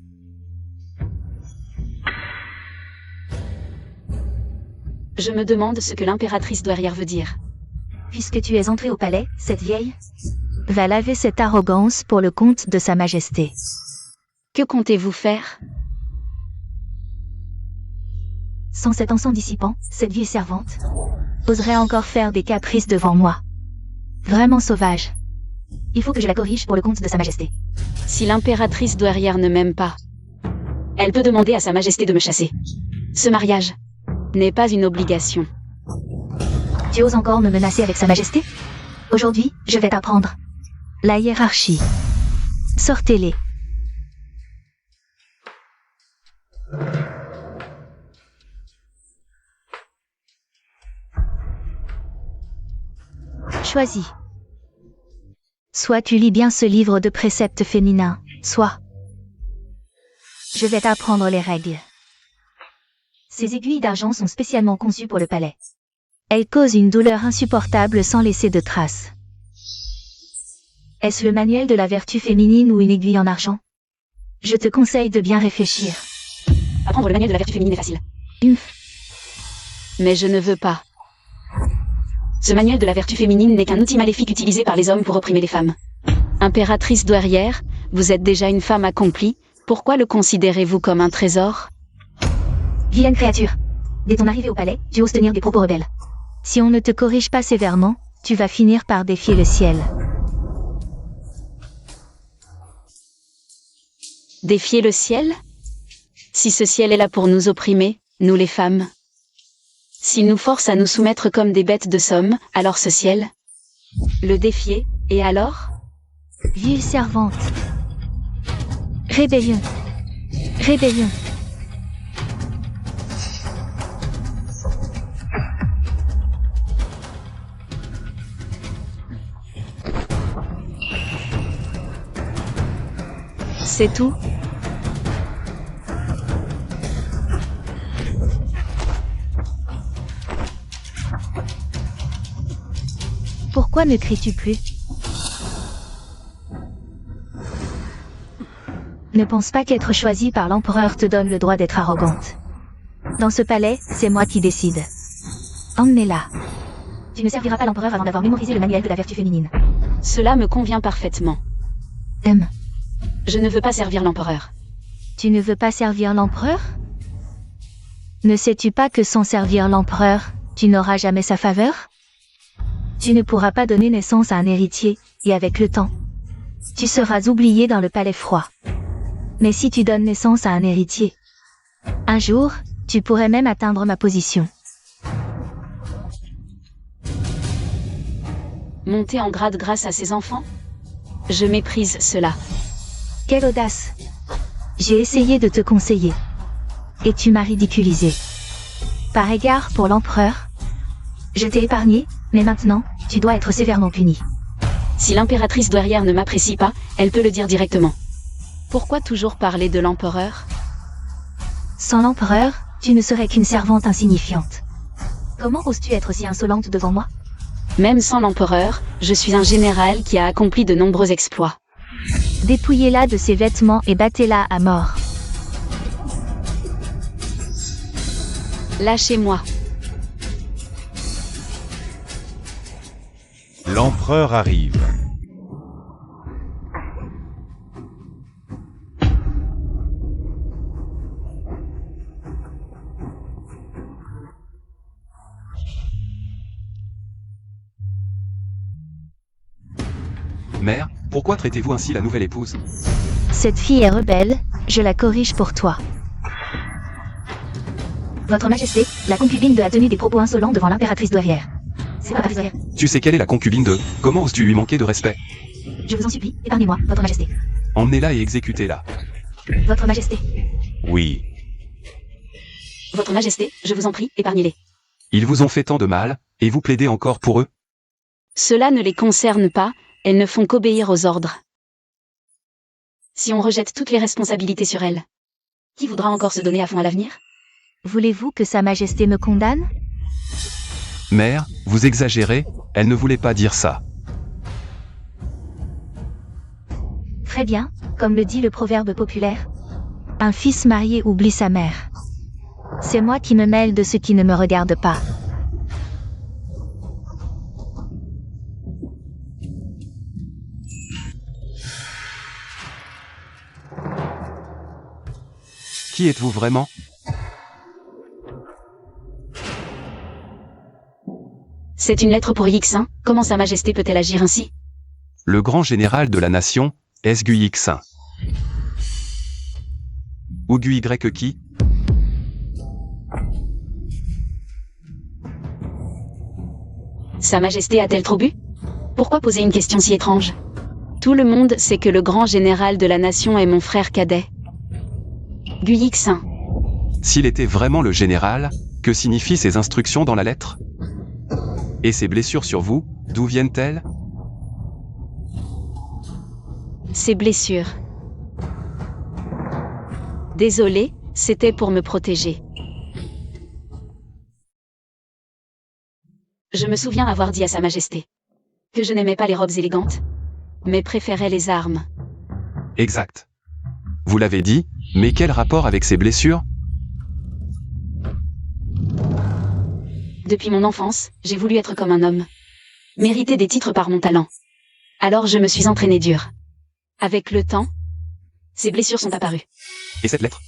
Je me demande ce que l'impératrice douairière veut dire. Puisque tu es entré au palais, cette vieille va laver cette arrogance pour le compte de Sa Majesté. Que comptez-vous faire? Sans cet encens dissipant, cette vieille servante oserait encore faire des caprices devant moi. Vraiment sauvage. Il faut que je la corrige pour le compte de Sa Majesté. Si l'impératrice douairière ne m'aime pas, elle peut demander à Sa Majesté de me chasser. Ce mariage n'est pas une obligation. Tu oses encore me menacer avec Sa Majesté? Aujourd'hui, je vais t'apprendre. La hiérarchie. Sortez-les. Choisis. Soit tu lis bien ce livre de préceptes féminins, soit je vais t'apprendre les règles. Ces aiguilles d'argent sont spécialement conçues pour le palais. Elles causent une douleur insupportable sans laisser de traces. Est-ce le manuel de la vertu féminine ou une aiguille en argent? Je te conseille de bien réfléchir. Apprendre le manuel de la vertu féminine est facile. Mais je ne veux pas. Ce manuel de la vertu féminine n'est qu'un outil maléfique utilisé par les hommes pour opprimer les femmes. Impératrice douairière, vous êtes déjà une femme accomplie, pourquoi le considérez-vous comme un trésor? Vilaine créature. Dès ton arrivée au palais, tu oses tenir des propos rebelles. Si on ne te corrige pas sévèrement, tu vas finir par défier le ciel. Défier le ciel? Si ce ciel est là pour nous opprimer, nous les femmes. S'il nous force à nous soumettre comme des bêtes de somme, alors ce ciel? Le défier, et alors? Vile servante. Rébellion. Rébellion. C'est tout? Pourquoi ne cries-tu plus? Ne pense pas qu'être choisie par l'empereur te donne le droit d'être arrogante. Dans ce palais, c'est moi qui décide. Emmenez-la. Tu ne serviras pas l'empereur avant d'avoir mémorisé le manuel de la vertu féminine. Cela me convient parfaitement. Je ne veux pas servir l'empereur. Tu ne veux pas servir l'empereur? Ne sais-tu pas que sans servir l'empereur, tu n'auras jamais sa faveur? Tu ne pourras pas donner naissance à un héritier, et avec le temps, tu seras oublié dans le palais froid. Mais si tu donnes naissance à un héritier, un jour, tu pourrais même atteindre ma position. Monter en grade grâce à ses enfants? Je méprise cela. Quelle audace! J'ai essayé de te conseiller. Et tu m'as ridiculisé. Par égard pour l'empereur, je t'ai épargné, mais maintenant, tu dois être sévèrement puni. Si l'impératrice douairière ne m'apprécie pas, elle peut le dire directement. Pourquoi toujours parler de l'empereur? Sans l'empereur, tu ne serais qu'une servante insignifiante. Comment oses-tu être si insolente devant moi? Même sans l'empereur, je suis un général qui a accompli de nombreux exploits. Dépouillez-la de ses vêtements et battez-la à mort. Lâchez-moi. L'empereur arrive. Mère, pourquoi traitez-vous ainsi la nouvelle épouse? Cette fille est rebelle, je la corrige pour toi. Votre Majesté, la concubine de a tenu des propos insolents devant l'impératrice douairière. C'est pas douairière. Tu sais quelle est la concubine de? Comment oses-tu lui manquer de respect? Je vous en supplie, épargnez-moi, Votre Majesté. Emmenez-la et exécutez-la. Votre Majesté. Oui. Votre Majesté, je vous en prie, épargnez-les. Ils vous ont fait tant de mal, et vous plaidez encore pour eux? Cela ne les concerne pas, elles ne font qu'obéir aux ordres. Si on rejette toutes les responsabilités sur elles, qui voudra encore se donner à fond à l'avenir? Voulez-vous que Sa Majesté me condamne? Mère, vous exagérez, elle ne voulait pas dire ça. Très bien, comme le dit le proverbe populaire. Un fils marié oublie sa mère. C'est moi qui me mêle de ce qui ne me regarde pas. Qui êtes-vous vraiment? C'est une lettre pour Yixin, comment Sa Majesté peut-elle agir ainsi? Le grand général de la nation, Esgu Yixin. Ougu Y qui? Sa Majesté a-t-elle trop bu? Pourquoi poser une question si étrange? Tout le monde sait que le grand général de la nation est mon frère cadet. Guyixin. S'il était vraiment le général, que signifient ces instructions dans la lettre? Et ces blessures sur vous, d'où viennent-elles? Ces blessures. Désolé, c'était pour me protéger. Je me souviens avoir dit à Sa Majesté que je n'aimais pas les robes élégantes, mais préférais les armes. Exact. Vous l'avez dit, mais quel rapport avec ces blessures? Depuis mon enfance, j'ai voulu être comme un homme. Mériter des titres par mon talent. Alors je me suis entraîné dur. Avec le temps, ces blessures sont apparues. Et cette lettre?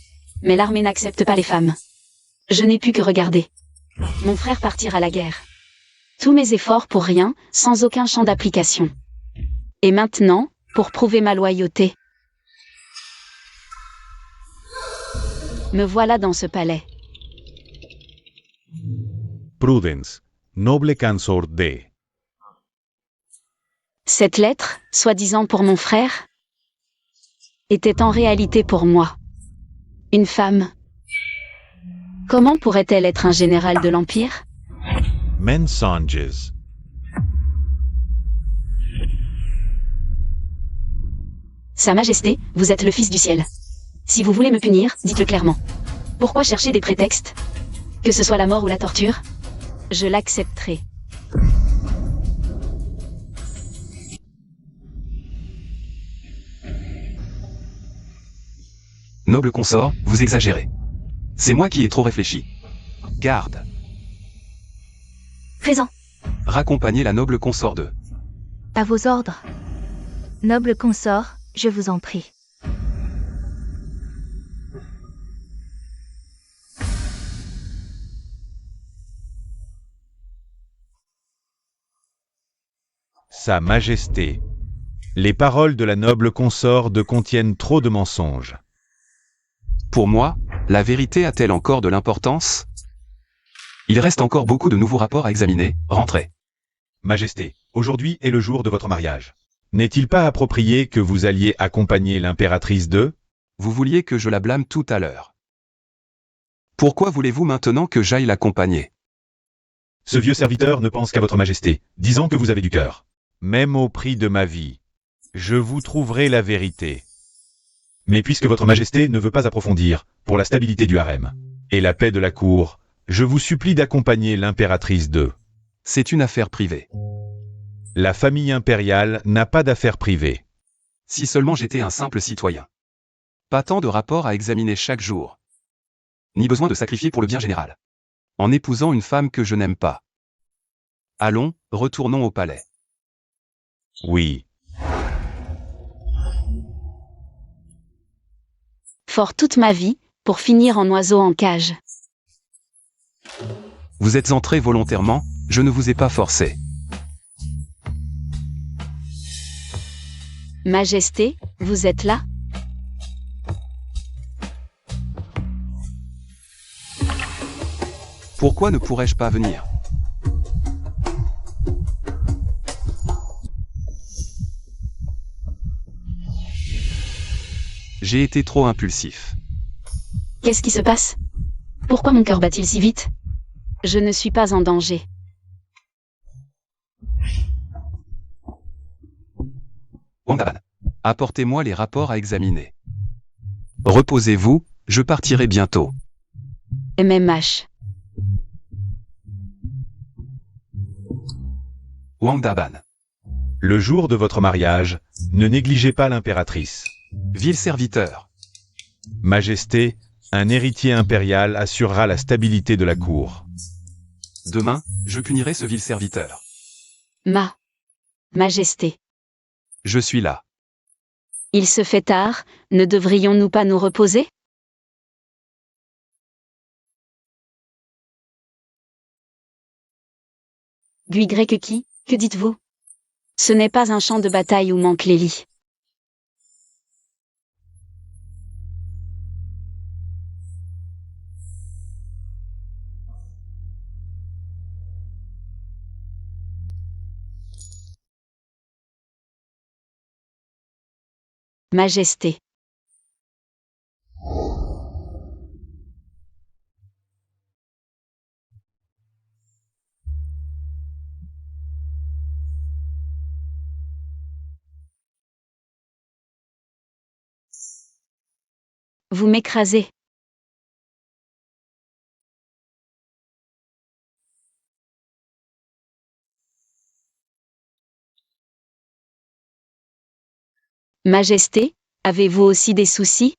Mais l'armée n'accepte pas les femmes. Je n'ai pu que regarder mon frère partir à la guerre. Tous mes efforts pour rien, sans aucun champ d'application. Et maintenant, pour prouver ma loyauté, me voilà dans ce palais. Prudence, noble consort de. Cette lettre, soi-disant pour mon frère, était en réalité pour moi. Une femme. Comment pourrait-elle être un général de l'Empire? Mensonges. Sa Majesté, vous êtes le Fils du ciel. Si vous voulez me punir, dites-le clairement. Pourquoi chercher des prétextes? Que ce soit la mort ou la torture, je l'accepterai. Noble consort, vous exagérez. C'est moi qui ai trop réfléchi. Garde. Présent. Raccompagnez la noble consort de. À vos ordres. Noble consort, je vous en prie. Sa Majesté. Les paroles de la noble consort de contiennent trop de mensonges. Pour moi, la vérité a-t-elle encore de l'importance? Il reste encore beaucoup de nouveaux rapports à examiner, rentrez. Majesté, aujourd'hui est le jour de votre mariage. N'est-il pas approprié que vous alliez accompagner l'impératrice de... Vous vouliez que je la blâme tout à l'heure. Pourquoi voulez-vous maintenant que j'aille l'accompagner? Ce vieux serviteur ne pense qu'à votre majesté, disant que vous avez du cœur. Même au prix de ma vie, je vous trouverai la vérité. Mais puisque votre majesté ne veut pas approfondir, pour la stabilité du harem et la paix de la cour, je vous supplie d'accompagner l'impératrice de... C'est une affaire privée. La famille impériale n'a pas d'affaires privées. Si seulement j'étais un simple citoyen. Pas tant de rapports à examiner chaque jour. Ni besoin de sacrifier pour le bien général. En épousant une femme que je n'aime pas. Allons, retournons au palais. Oui. Fort toute ma vie, pour finir en oiseau en cage. Vous êtes entré volontairement, je ne vous ai pas forcé. Majesté, vous êtes là? Pourquoi ne pourrais-je pas venir? J'ai été trop impulsif. Qu'est-ce qui se passe? Pourquoi mon cœur bat-il si vite? Je ne suis pas en danger. Wandaban, apportez-moi les rapports à examiner. Reposez-vous, je partirai bientôt. MMH. Wandaban, Le jour de votre mariage, ne négligez pas l'impératrice. vil serviteur. Majesté, un héritier impérial assurera la stabilité de la cour. Demain, je punirai ce vil serviteur. Majesté. Je suis là. Il se fait tard, ne devrions-nous pas nous reposer? Gui grec qui, que dites-vous? Ce n'est pas un champ de bataille où manquent les lits. Majesté. Vous m'écrasez. Majesté, avez-vous aussi des soucis?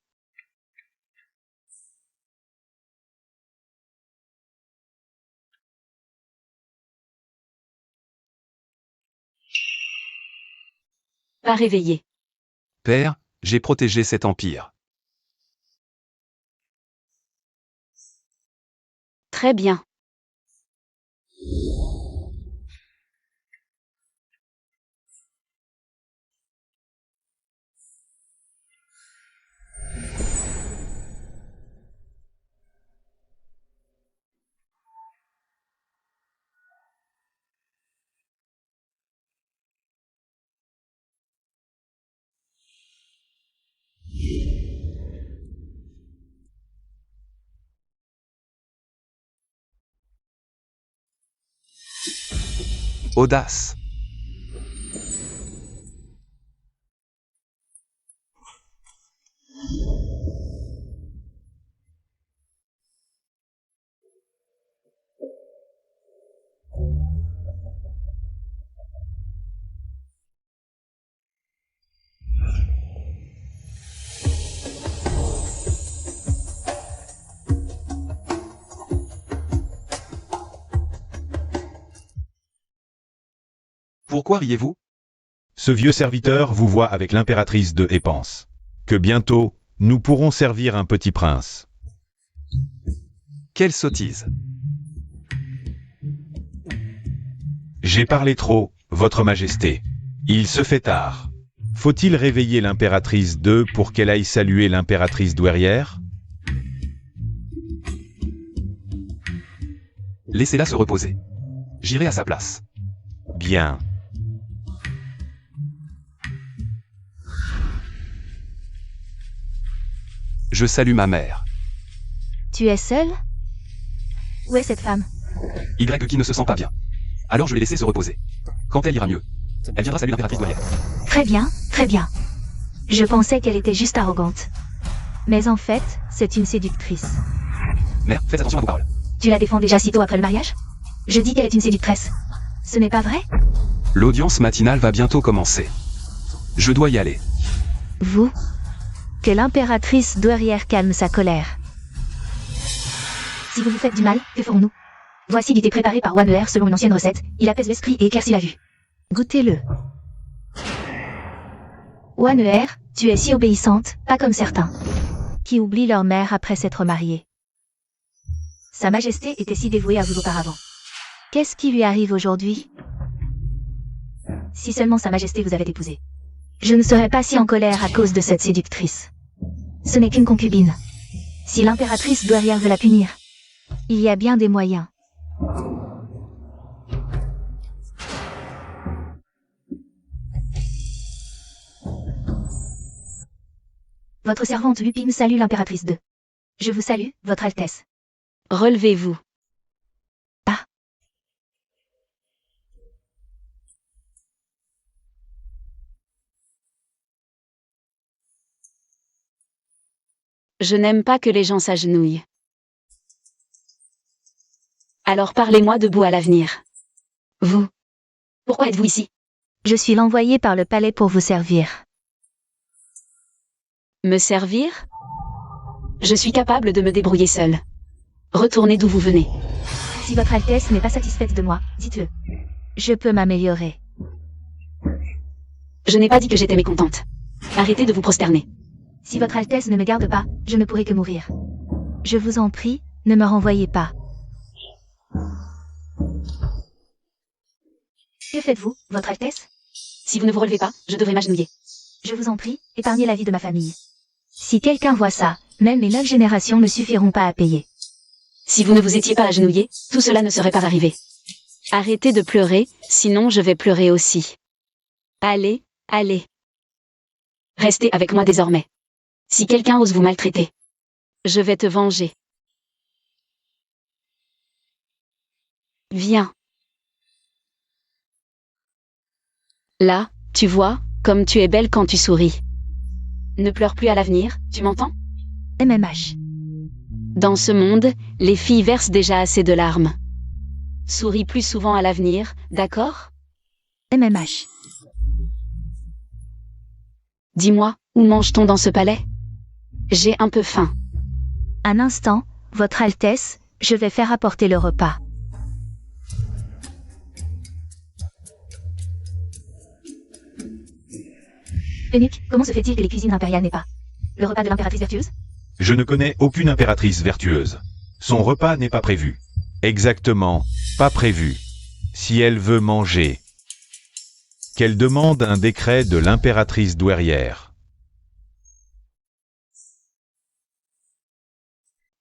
Pas réveillé. Père, j'ai protégé cet empire. Très bien. Audace. Pourquoi riez-vous? Ce vieux serviteur vous voit avec l'impératrice de et pense que bientôt, nous pourrons servir un petit prince. Quelle sottise. J'ai parlé trop, votre majesté. Il se fait tard. Faut-il réveiller l'impératrice de pour qu'elle aille saluer l'impératrice douairière? Laissez-la se reposer. J'irai à sa place. Bien. Je salue ma mère. Tu es seul? Où est cette femme? Y qui ne se sent pas bien. Alors je vais laisser se reposer. Quand elle ira mieux, elle viendra saluer l'impératrice douairière. Très bien, très bien. Je pensais qu'elle était juste arrogante. Mais en fait, c'est une séductrice. Mère, faites attention à vos paroles. Tu la défends déjà si tôt après le mariage? Je dis qu'elle est une séductrice. Ce n'est pas vrai? L'audience matinale va bientôt commencer. Je dois y aller. Vous? Que l'impératrice douairière calme sa colère. Si vous vous faites du mal, que ferons-nous? Voici du thé préparé par Waner selon une ancienne recette. Il apaise l'esprit et éclaircit la vue. Goûtez-le. Waner, tu es si obéissante, pas comme certains, qui oublient leur mère après s'être mariés. Sa Majesté était si dévouée à vous auparavant. Qu'est-ce qui lui arrive aujourd'hui? Si seulement Sa Majesté vous avait épousé, je ne serais pas si en colère à cause de cette séductrice. Ce n'est qu'une concubine. Si l'impératrice douairière veut la punir, il y a bien des moyens. Votre servante Lupine salue l'impératrice 2. Je vous salue, Votre Altesse. Relevez-vous. Ah. Je n'aime pas que les gens s'agenouillent. Alors parlez-moi debout à l'avenir. Vous. Pourquoi êtes-vous ici? Je suis l'envoyé par le palais pour vous servir. Me servir? Je suis capable de me débrouiller seule. Retournez d'où vous venez. Si Votre Altesse n'est pas satisfaite de moi, dites-le. Je peux m'améliorer. Je n'ai pas dit que j'étais mécontente. Arrêtez de vous prosterner. Si Votre Altesse ne me garde pas, je ne pourrai que mourir. Je vous en prie, ne me renvoyez pas. Que faites-vous, Votre Altesse? Si vous ne vous relevez pas, je devrais m'agenouiller. Je vous en prie, épargnez la vie de ma famille. Si quelqu'un voit ça, même mes 9 générations ne suffiront pas à payer. Si vous ne vous étiez pas agenouillé, tout cela ne serait pas arrivé. Arrêtez de pleurer, sinon je vais pleurer aussi. Allez, allez. Restez avec moi désormais. Si quelqu'un ose vous maltraiter, je vais te venger. Viens. Là, tu vois, comme tu es belle quand tu souris. Ne pleure plus à l'avenir, tu m'entends? MMH. Dans ce monde, les filles versent déjà assez de larmes. Souris plus souvent à l'avenir, d'accord? MMH. Dis-moi, où mange-t-on dans ce palais? J'ai un peu faim. Un instant, Votre Altesse, je vais faire apporter le repas. Eunuque, comment se fait-il que les cuisines impériales n'aient pas le repas de l'impératrice vertueuse? Je ne connais aucune impératrice vertueuse. Son repas n'est pas prévu. Exactement, pas prévu. Si elle veut manger, qu'elle demande un décret de l'impératrice douairière.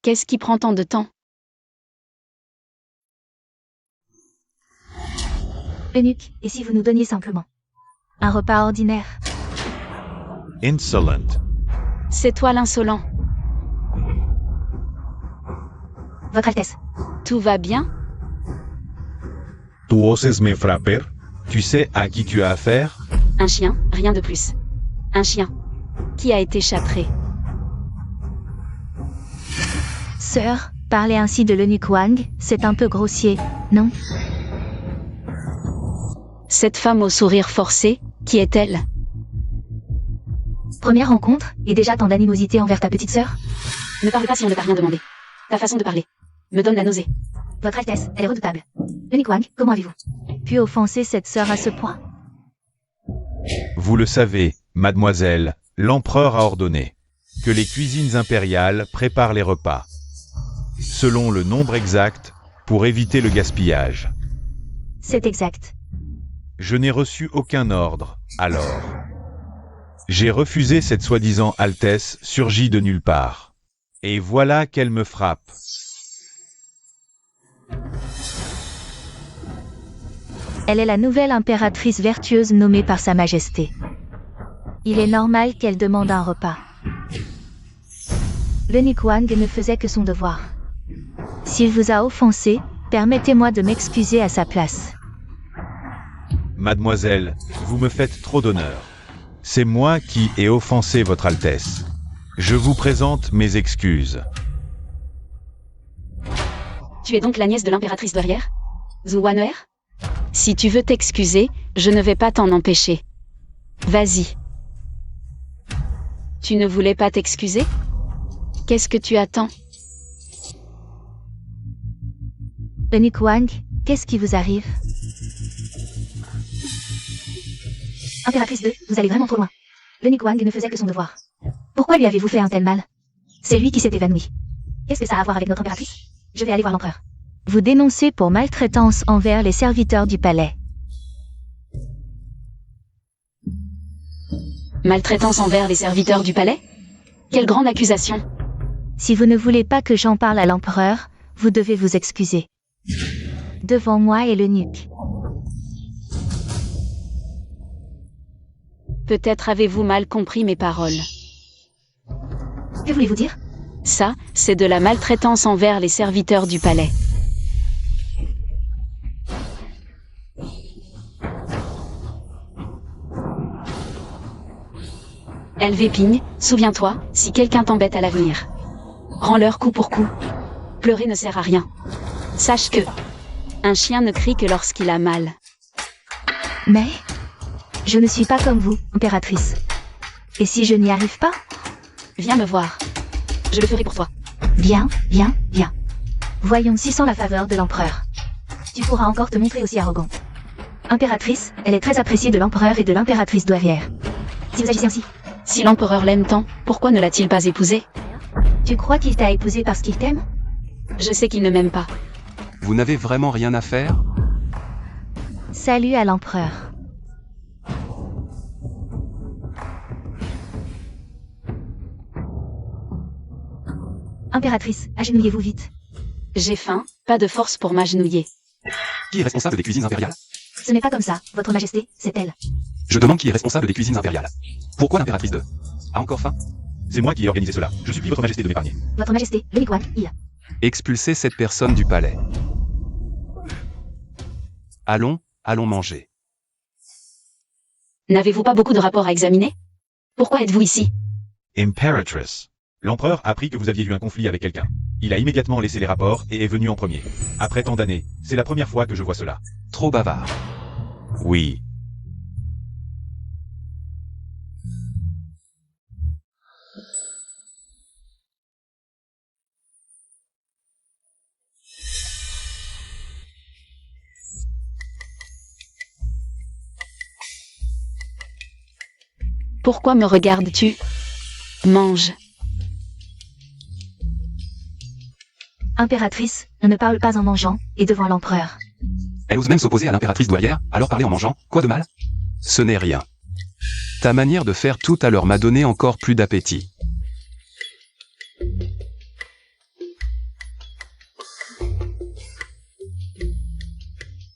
Qu'est-ce qui prend tant de temps? Eunuque, et si vous nous donniez simplement un repas ordinaire? Insolent. C'est toi l'insolent. Votre Altesse. Tout va bien? Tu oses me frapper? Tu sais à qui tu as affaire? Un chien, rien de plus. Un chien. Qui a été châtré. Sœur, parler ainsi de l'eunuque Wang, c'est un peu grossier, non? Cette femme au sourire forcé, qui est-elle? Première rencontre, et déjà tant d'animosité envers ta petite sœur? Ne parle pas si on ne t'a rien demandé. Ta façon de parler me donne la nausée. Votre Altesse, elle est redoutable. Eunuque Wang, comment avez-vous pu offenser cette sœur à ce point? Vous le savez, mademoiselle, l'empereur a ordonné que les cuisines impériales préparent les repas, selon le nombre exact, pour éviter le gaspillage. C'est exact. Je n'ai reçu aucun ordre, alors. J'ai refusé cette soi-disant Altesse surgie de nulle part. Et voilà qu'elle me frappe. Elle est la nouvelle impératrice vertueuse nommée par Sa Majesté. Il est normal qu'elle demande un repas. L'eunuque Wang ne faisait que son devoir. S'il vous a offensé, permettez-moi de m'excuser à sa place. Mademoiselle, vous me faites trop d'honneur. C'est moi qui ai offensé votre Altesse. Je vous présente mes excuses. Tu es donc la nièce de l'impératrice douairière? Zhu Wan'er? Si tu veux t'excuser, je ne vais pas t'en empêcher. Vas-y. Tu ne voulais pas t'excuser? Qu'est-ce que tu attends? Eunuque Wang, qu'est-ce qui vous arrive? Impératrice 2, vous allez vraiment trop loin. L'eunuque Wang ne faisait que son devoir. Pourquoi lui avez-vous fait un tel mal? C'est lui qui s'est évanoui. Qu'est-ce que ça a à voir avec notre impératrice? Je vais aller voir l'empereur. Vous dénoncez pour maltraitance envers les serviteurs du palais. Maltraitance envers les serviteurs du palais? Quelle grande accusation! Si vous ne voulez pas que j'en parle à l'empereur, vous devez vous excuser. Devant moi et l'eunuque. Peut-être avez-vous mal compris mes paroles. Que voulez-vous dire? Ça, c'est de la maltraitance envers les serviteurs du palais. LV Ping, souviens-toi, si quelqu'un t'embête à l'avenir, rends-leur coup pour coup. Pleurer ne sert à rien. Sache que un chien ne crie que lorsqu'il a mal. Mais je ne suis pas comme vous, impératrice. Et si je n'y arrive pas? Viens me voir. Je le ferai pour toi. Bien, bien, bien. Voyons si sans la faveur de l'empereur, tu pourras encore te montrer aussi arrogant. Impératrice, elle est très appréciée de l'empereur et de l'impératrice douairière. Si vous agissez ainsi. Si l'empereur l'aime tant, pourquoi ne l'a-t-il pas épousée? Tu crois qu'il t'a épousée parce qu'il t'aime? Je sais qu'il ne m'aime pas. Vous n'avez vraiment rien à faire? Salut à l'empereur. Impératrice, agenouillez-vous vite. J'ai faim, pas de force pour m'agenouiller. Qui est responsable des cuisines impériales? Ce n'est pas comme ça, votre majesté, c'est elle. Je demande qui est responsable des cuisines impériales. Pourquoi l'impératrice de... a encore faim? C'est moi qui ai organisé cela. Je supplie votre majesté de m'épargner. Votre Majesté, le Mikwang, il. Expulsez cette personne du palais. Allons manger. N'avez-vous pas beaucoup de rapports à examiner? Pourquoi êtes-vous ici? Imperatrice. L'empereur a appris que vous aviez eu un conflit avec quelqu'un. Il a immédiatement laissé les rapports et est venu en premier. Après tant d'années, c'est la première fois que je vois cela. Trop bavard. Oui. Pourquoi me regardes-tu? Mange. Impératrice, on ne parle pas en mangeant, et devant l'empereur. Elle ose même s'opposer à l'impératrice douairière, alors parler en mangeant, quoi de mal? Ce n'est rien. Ta manière de faire tout à l'heure m'a donné encore plus d'appétit.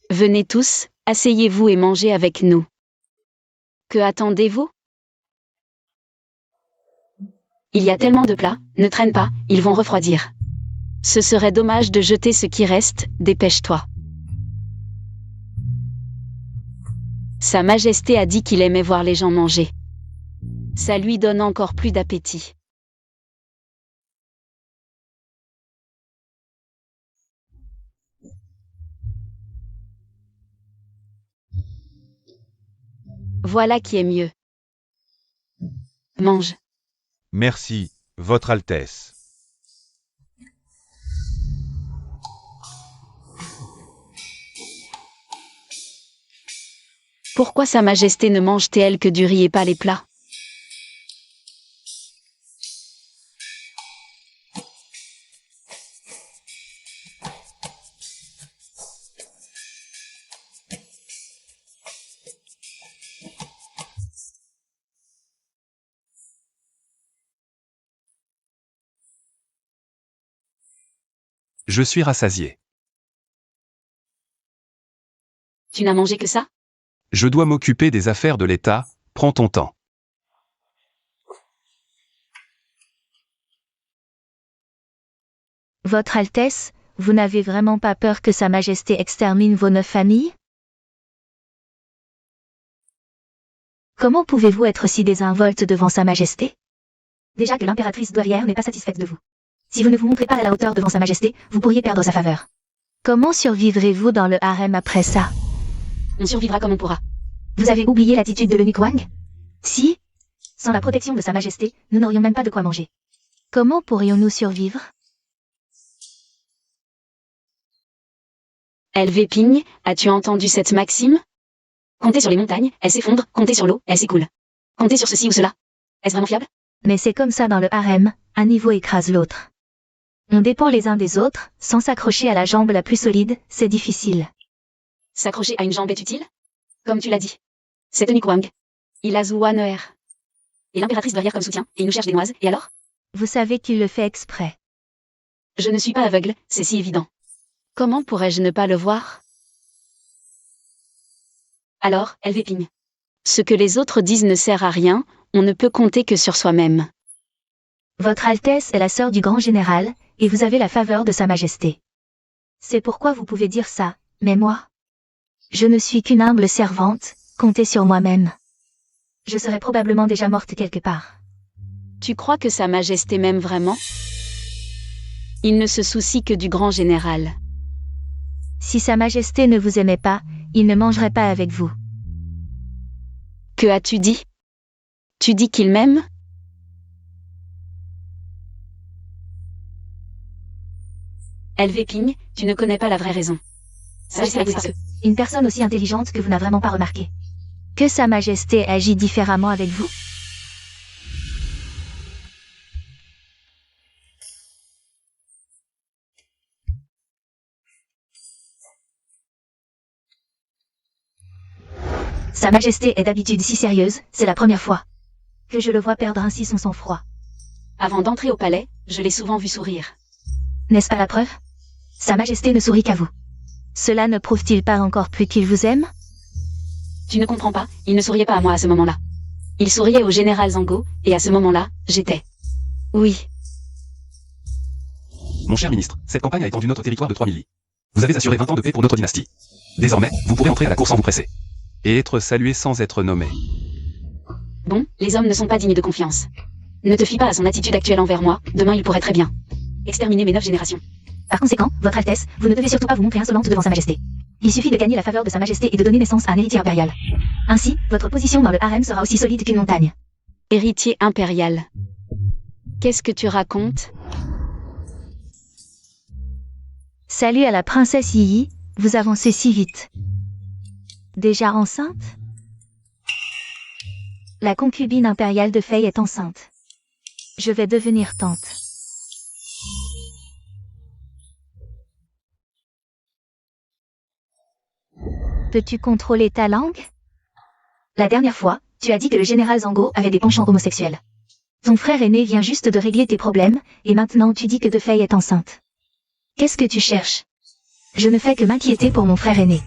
Venez tous, asseyez-vous et mangez avec nous. Que attendez-vous? Il y a tellement de plats, ne traîne pas, ils vont refroidir. Ce serait dommage de jeter ce qui reste, dépêche-toi. Sa Majesté a dit qu'il aimait voir les gens manger. Ça lui donne encore plus d'appétit. Voilà qui est mieux. Mange. Merci, Votre Altesse. Pourquoi Sa Majesté ne mange-t-elle que du riz et pas les plats? Je suis rassasié. Tu n'as mangé que ça? Je dois m'occuper des affaires de l'État, prends ton temps. Votre Altesse, vous n'avez vraiment pas peur que Sa Majesté extermine vos 9 familles? Comment pouvez-vous être si désinvolte devant Sa Majesté? Déjà que l'impératrice douairière n'est pas satisfaite de vous. Si vous ne vous montrez pas à la hauteur devant Sa Majesté, vous pourriez perdre sa faveur. Comment survivrez-vous dans le harem après ça? On survivra comme on pourra. Vous avez oublié l'attitude de l'eunuque Wang? Si? Sans la protection de Sa Majesté, nous n'aurions même pas de quoi manger. Comment pourrions-nous survivre? LV Ping, as-tu entendu cette maxime? Comptez sur les montagnes, elles s'effondrent, comptez sur l'eau, elle s'écoule. Comptez sur ceci ou cela. Est-ce vraiment fiable? Mais c'est comme ça dans le harem, un niveau écrase l'autre. On dépend les uns des autres, sans s'accrocher à la jambe la plus solide, c'est difficile. S'accrocher à une jambe est utile? Comme tu l'as dit. C'est Eunuque Wang. Il a Zouaner. Et l'impératrice douairière comme soutien, et il nous cherche des noises, et alors? Vous savez qu'il le fait exprès. Je ne suis pas aveugle, c'est si évident. Comment pourrais-je ne pas le voir? Alors, LV Ping. Ce que les autres disent ne sert à rien, on ne peut compter que sur soi-même. Votre Altesse est la sœur du grand général, et vous avez la faveur de Sa Majesté. C'est pourquoi vous pouvez dire ça, mais moi? Je ne suis qu'une humble servante, comptez sur moi-même. Je serais probablement déjà morte quelque part. Tu crois que Sa Majesté m'aime vraiment? Il ne se soucie que du grand général. Si Sa Majesté ne vous aimait pas, il ne mangerait pas avec vous. Que as-tu dit? Tu dis qu'il m'aime? LV Ping, tu ne connais pas la vraie raison. Une personne aussi intelligente que vous n'a vraiment pas remarqué. Que Sa Majesté agit différemment avec vous? Sa Majesté est d'habitude si sérieuse, c'est la première fois que je le vois perdre ainsi son sang-froid. Avant d'entrer au palais, je l'ai souvent vu sourire. N'est-ce pas la preuve? Sa Majesté ne sourit qu'à vous. Cela ne prouve-t-il pas encore plus qu'il vous aime? Tu Tu ne comprends pas, il ne souriait pas à moi à ce moment-là. Il souriait au général Zango, et à ce moment-là, j'étais... Oui. Mon cher ministre, cette campagne a étendu notre territoire de 3000 lits. Vous avez assuré 20 ans de paix pour notre dynastie. Désormais, vous pourrez entrer à la cour sans vous presser. Et être salué sans être nommé. Bon, les hommes ne sont pas dignes de confiance. Ne te fie pas à son attitude actuelle envers moi, demain il pourrait très bien exterminer mes 9 générations. Par conséquent, Votre Altesse, vous ne devez surtout pas vous montrer insolente devant Sa Majesté. Il suffit de gagner la faveur de Sa Majesté et de donner naissance à un héritier impérial. Ainsi, votre position dans le harem sera aussi solide qu'une montagne. Héritier impérial. Qu'est-ce que tu racontes? Salut à la princesse Yi, vous avancez si vite. Déjà enceinte? La concubine impériale de Fei est enceinte. Je vais devenir tante. Peux-tu contrôler ta langue? La dernière fois, tu as dit que le général Zango avait des penchants homosexuels. Ton frère aîné vient juste de régler tes problèmes, et maintenant tu dis que De Fei est enceinte. Qu'est-ce que tu cherches? Je ne fais que m'inquiéter pour mon frère aîné.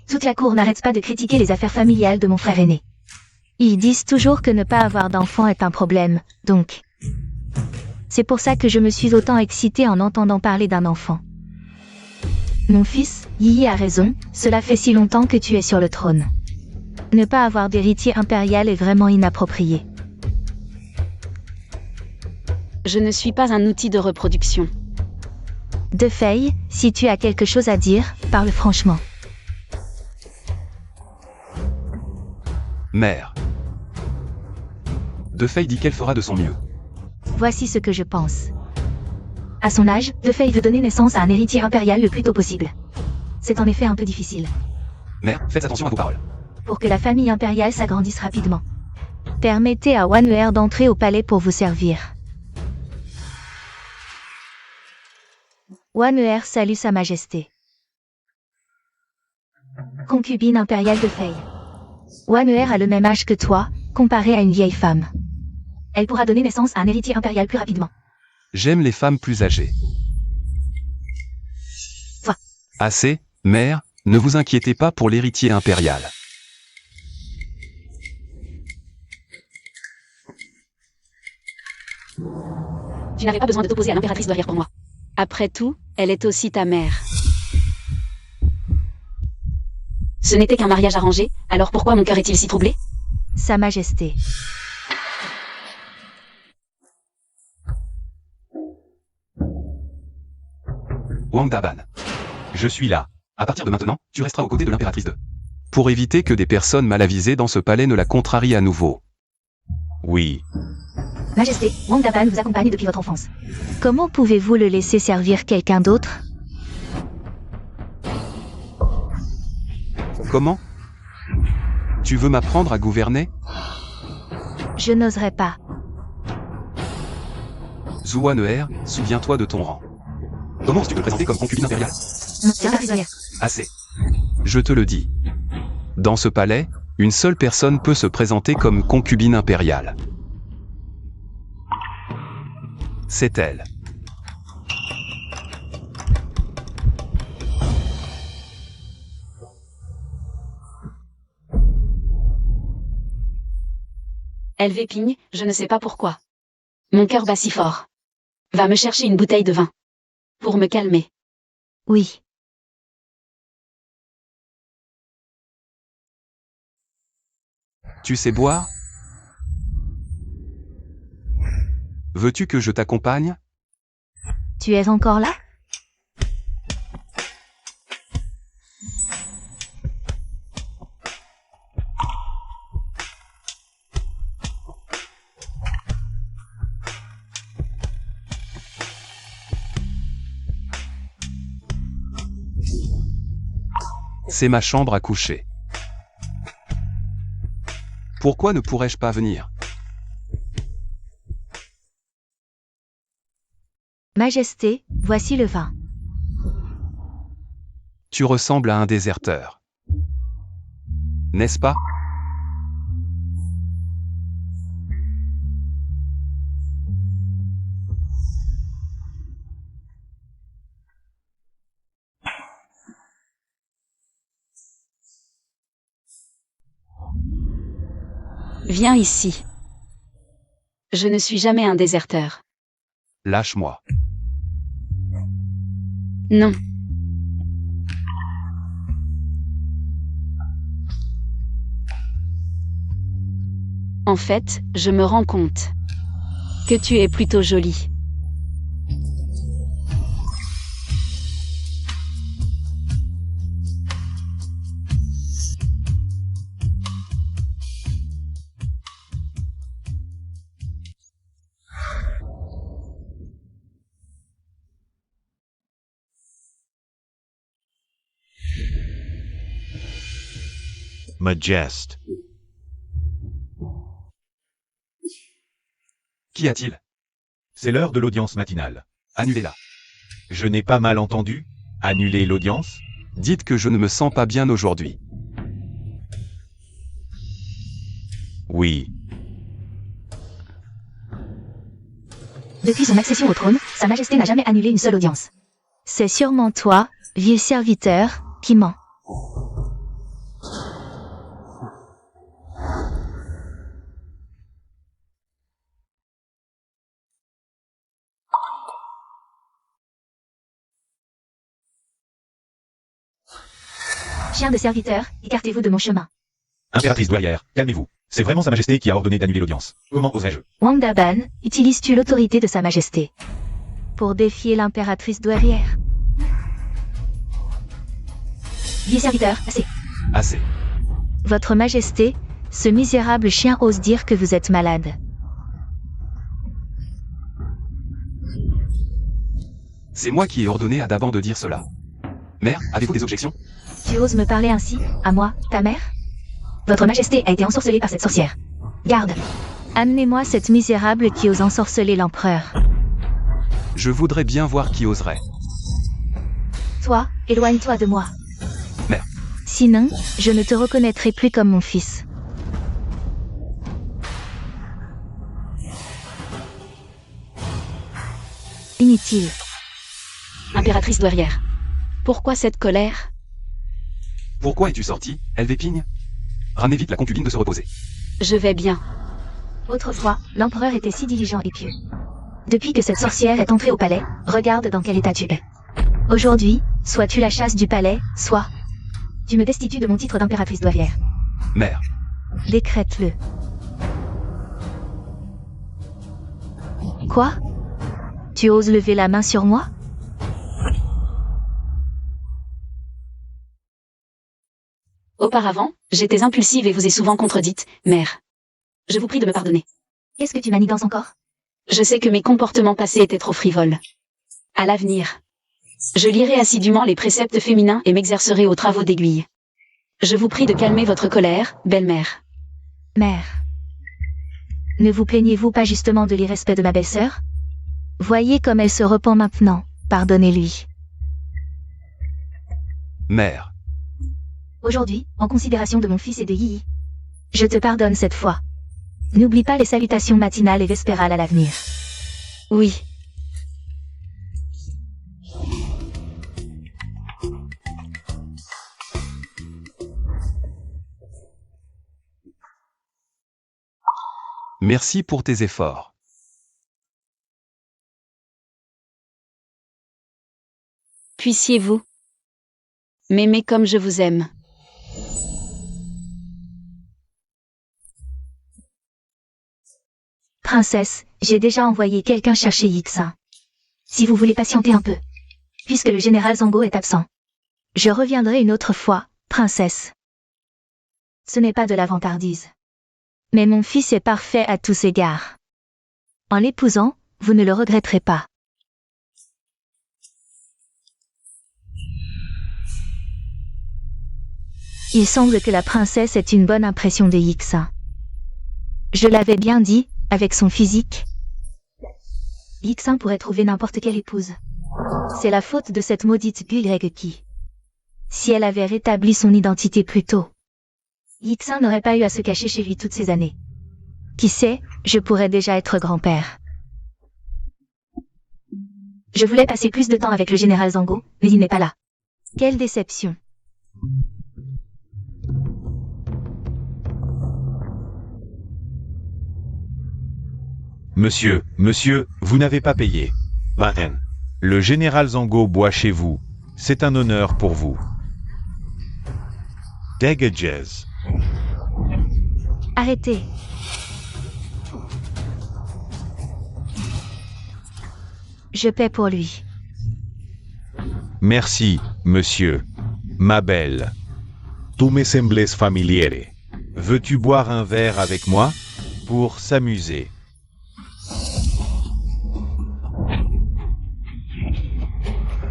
Toute la cour n'arrête pas de critiquer les affaires familiales de mon frère aîné. Ils disent toujours que ne pas avoir d'enfant est un problème, donc... C'est pour ça que je me suis autant excitée en entendant parler d'un enfant. Mon fils, Yi a raison, cela fait si longtemps que tu es sur le trône. Ne pas avoir d'héritier impérial est vraiment inapproprié. Je ne suis pas un outil de reproduction. De Fei, si tu as quelque chose à dire, parle franchement. Mère. De Fei dit qu'elle fera de son mieux. Voici ce que je pense. À son âge, De Fei veut donner naissance à un héritier impérial le plus tôt possible. C'est en effet un peu difficile. Mère, faites attention à vos paroles. Pour que la famille impériale s'agrandisse rapidement. Permettez à Wanuer d'entrer au palais pour vous servir. Wanuer salue Sa Majesté. Concubine impériale de Fei. Wanuer a le même âge que toi, comparé à une vieille femme. Elle pourra donner naissance à un héritier impérial plus rapidement. J'aime les femmes plus âgées. Toi. Assez, mère, ne vous inquiétez pas pour l'héritier impérial. Tu n'avais pas besoin de t'opposer à l'impératrice douairière pour moi. Après tout, elle est aussi ta mère. Ce n'était qu'un mariage arrangé, alors pourquoi mon cœur est-il si troublé? Sa Majesté. Wang Daban. Je suis là. À partir de maintenant, tu resteras aux côtés de l'impératrice 2. Pour éviter que des personnes mal avisées dans ce palais ne la contrarient à nouveau. Oui. Majesté, Wang Daban vous accompagne depuis votre enfance. Comment pouvez-vous le laisser servir quelqu'un d'autre? Comment? Tu veux m'apprendre à gouverner? Je n'oserais pas. Zhuanuer, souviens-toi de ton rang. Comment tu peux te présenter comme concubine impériale? C'est un prisonnier. Assez. Je te le dis. Dans ce palais, une seule personne peut se présenter comme concubine impériale. C'est elle. Elle vépigne, je ne sais pas pourquoi. Mon cœur bat si fort. Va me chercher une bouteille de vin. Pour me calmer. Oui. Tu sais boire? Veux-tu que je t'accompagne? Tu es encore là? C'est ma chambre à coucher. Pourquoi ne pourrais-je pas venir? Majesté, voici le vin. Tu ressembles à un déserteur. N'est-ce pas? Viens ici. Je ne suis jamais un déserteur. Lâche-moi. Non. En fait, je me rends compte que tu es plutôt jolie. Majest. Qu'y a-t-il? C'est l'heure de l'audience matinale. Annulez-la. Je n'ai pas mal entendu? Annuler l'audience? Dites que je ne me sens pas bien aujourd'hui. Oui. Depuis son accession au trône, Sa Majesté n'a jamais annulé une seule audience. C'est sûrement toi, vieux serviteur, qui ment. Chien de serviteur, écartez-vous de mon chemin. Impératrice douairière, calmez-vous. C'est vraiment Sa Majesté qui a ordonné d'annuler l'audience. Comment oserais-je? Wang Daban, utilises-tu l'autorité de Sa Majesté pour défier l'impératrice douairière? Vieux serviteur, assez. Assez. Votre Majesté, ce misérable chien ose dire que vous êtes malade. C'est moi qui ai ordonné à Daban de dire cela. Mère, avez-vous des objections? Tu oses me parler ainsi, à moi, ta mère? Votre Majesté a été ensorcelée par cette sorcière. Garde. Amenez-moi cette misérable qui ose ensorceler l'empereur. Je voudrais bien voir qui oserait. Toi, éloigne-toi de moi. Mère. Sinon, je ne te reconnaîtrai plus comme mon fils. Inutile. Impératrice douairière. Pourquoi cette colère? Pourquoi es-tu sortie, Elvépigne? Ramenez vite la concubine de se reposer. Je vais bien. Autrefois, l'empereur était si diligent et pieux. Depuis que cette sorcière est entrée au palais, regarde dans quel état tu es. Aujourd'hui, soit tu la chasses du palais, soit tu me destitues de mon titre d'impératrice douairière. Mère. Décrète-le. Quoi? Tu oses lever la main sur moi? Auparavant, j'étais impulsive et vous ai souvent contredite, mère. Je vous prie de me pardonner. Qu'est-ce que tu manigances encore? Je sais que mes comportements passés étaient trop frivoles. À l'avenir, je lirai assidûment les préceptes féminins et m'exercerai aux travaux d'aiguille. Je vous prie de calmer votre colère, belle-mère. Mère. Ne vous plaignez-vous pas justement de l'irrespect de ma belle-sœur? Voyez comme elle se repent maintenant, pardonnez-lui. Mère. Aujourd'hui, en considération de mon fils et de Yi, je te pardonne cette fois. N'oublie pas les salutations matinales et vespérales à l'avenir. Oui. Merci pour tes efforts. Puissiez-vous m'aimer comme je vous aime. Princesse, j'ai déjà envoyé quelqu'un chercher Yixin. Si vous voulez patienter un peu, puisque le général Zango est absent. Je reviendrai une autre fois, princesse. Ce n'est pas de la vantardise. Mais mon fils est parfait à tous égards. En l'épousant, vous ne le regretterez pas. Il semble que la princesse ait une bonne impression de Yixin. Je l'avais bien dit, avec son physique. Yixin pourrait trouver n'importe quelle épouse. C'est la faute de cette maudite Gulreg qui, si elle avait rétabli son identité plus tôt, Yixin n'aurait pas eu à se cacher chez lui toutes ces années. Qui sait, je pourrais déjà être grand-père. Je voulais passer plus de temps avec le général Zango, mais il n'est pas là. Quelle déception. Monsieur, vous n'avez pas payé. Ben, le général Zango boit chez vous. C'est un honneur pour vous. Dégagez. Arrêtez. Je paie pour lui. Merci, monsieur. Ma belle. Tu me sembles familiere. Veux-tu boire un verre avec moi? Pour s'amuser.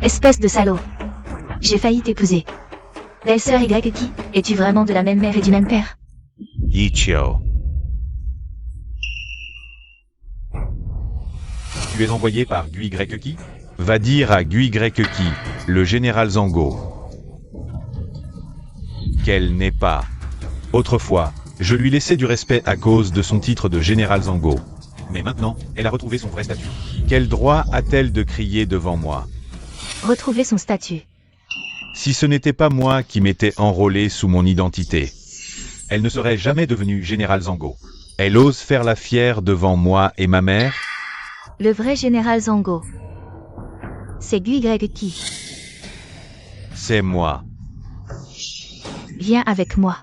Espèce de salaud. J'ai failli t'épouser. Belle-sœur Y qui? Es-tu vraiment de la même mère et du même père? Yichio. Tu es envoyé par Gui Greki? Va dire à Gui Greki, le général Zango, qu'elle n'est pas. Autrefois, je lui laissais du respect à cause de son titre de général Zango. Mais maintenant, elle a retrouvé son vrai statut. Quel droit a-t-elle de crier devant moi? Retrouver son statut. Si ce n'était pas moi qui m'étais enrôlé sous mon identité, elle ne serait jamais devenue général Zango. Elle ose faire la fière devant moi et ma mère? Le vrai général Zango. C'est Gui qui. C'est moi. Viens avec moi.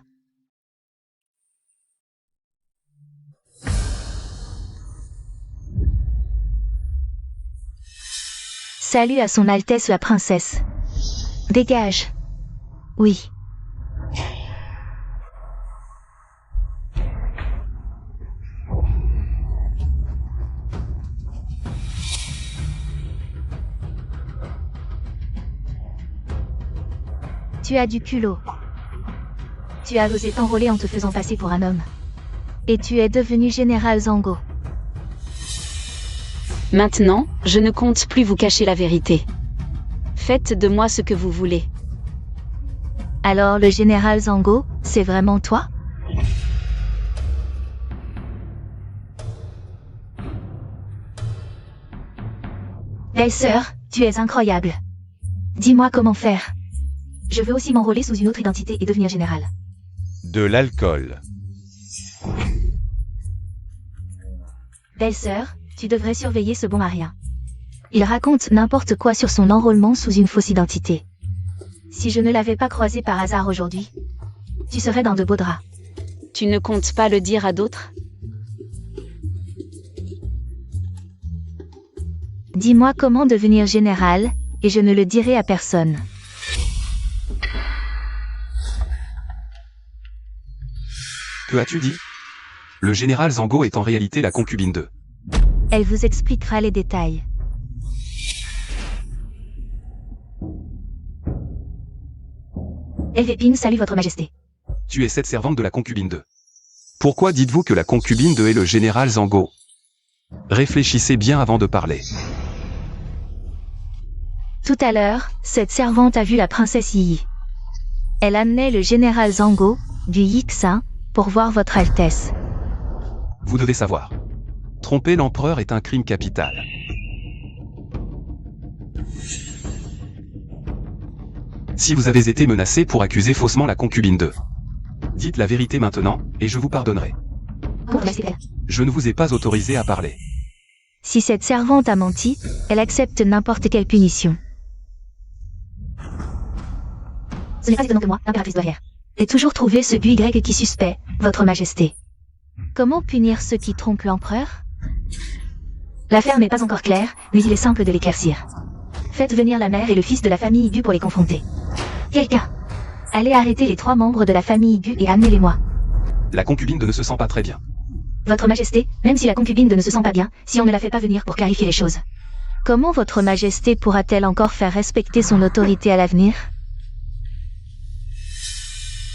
Salut à son Altesse la princesse. Dégage. Oui. Tu as du culot. Tu as osé t'enrôler en te faisant passer pour un homme. Et tu es devenu général Zango. Maintenant, je ne compte plus vous cacher la vérité. Faites de moi ce que vous voulez. Alors le général Zango, c'est vraiment toi? Belle-sœur, tu es incroyable. Dis-moi comment faire. Je veux aussi m'enrôler sous une autre identité et devenir général. De l'alcool. Belle-sœur, tu devrais surveiller ce bon à rien. Il raconte n'importe quoi sur son enrôlement sous une fausse identité. Si je ne l'avais pas croisé par hasard aujourd'hui, tu serais dans de beaux draps. Tu ne comptes pas le dire à d'autres? Dis-moi comment devenir général, et je ne le dirai à personne. Que as-tu dit? Le général Zango est en réalité la concubine de. Elle vous expliquera les détails. Elvépine salue votre majesté. Tu es cette servante de la concubine de. Pourquoi dites-vous que la concubine de est le général Zango? Réfléchissez bien avant de parler. Tout à l'heure, cette servante a vu la princesse Yi. Elle amenait le général Zango, du Yixin, pour voir votre Altesse. Vous devez savoir. Tromper l'empereur est un crime capital. Si vous avez été menacé pour accuser faussement la concubine de. Dites la vérité maintenant, et je vous pardonnerai. Je ne vous ai pas autorisé à parler. Si cette servante a menti, elle accepte n'importe quelle punition. Ce n'est pas étonnant que moi, l'impératrice douairière, ait toujours trouvé ce Gui qui suspect, votre majesté. Comment punir ceux qui trompent l'empereur? L'affaire n'est pas encore claire, mais il est simple de l'éclaircir. Faites venir la mère et le fils de la famille Igu pour les confronter. Quelqu'un! Allez arrêter les 3 membres de la famille Igu et amenez-les-moi. La concubine de ne se sent pas très bien. Votre majesté, même si la concubine de ne se sent pas bien, si on ne la fait pas venir pour clarifier les choses. Comment votre majesté pourra-t-elle encore faire respecter son autorité à l'avenir?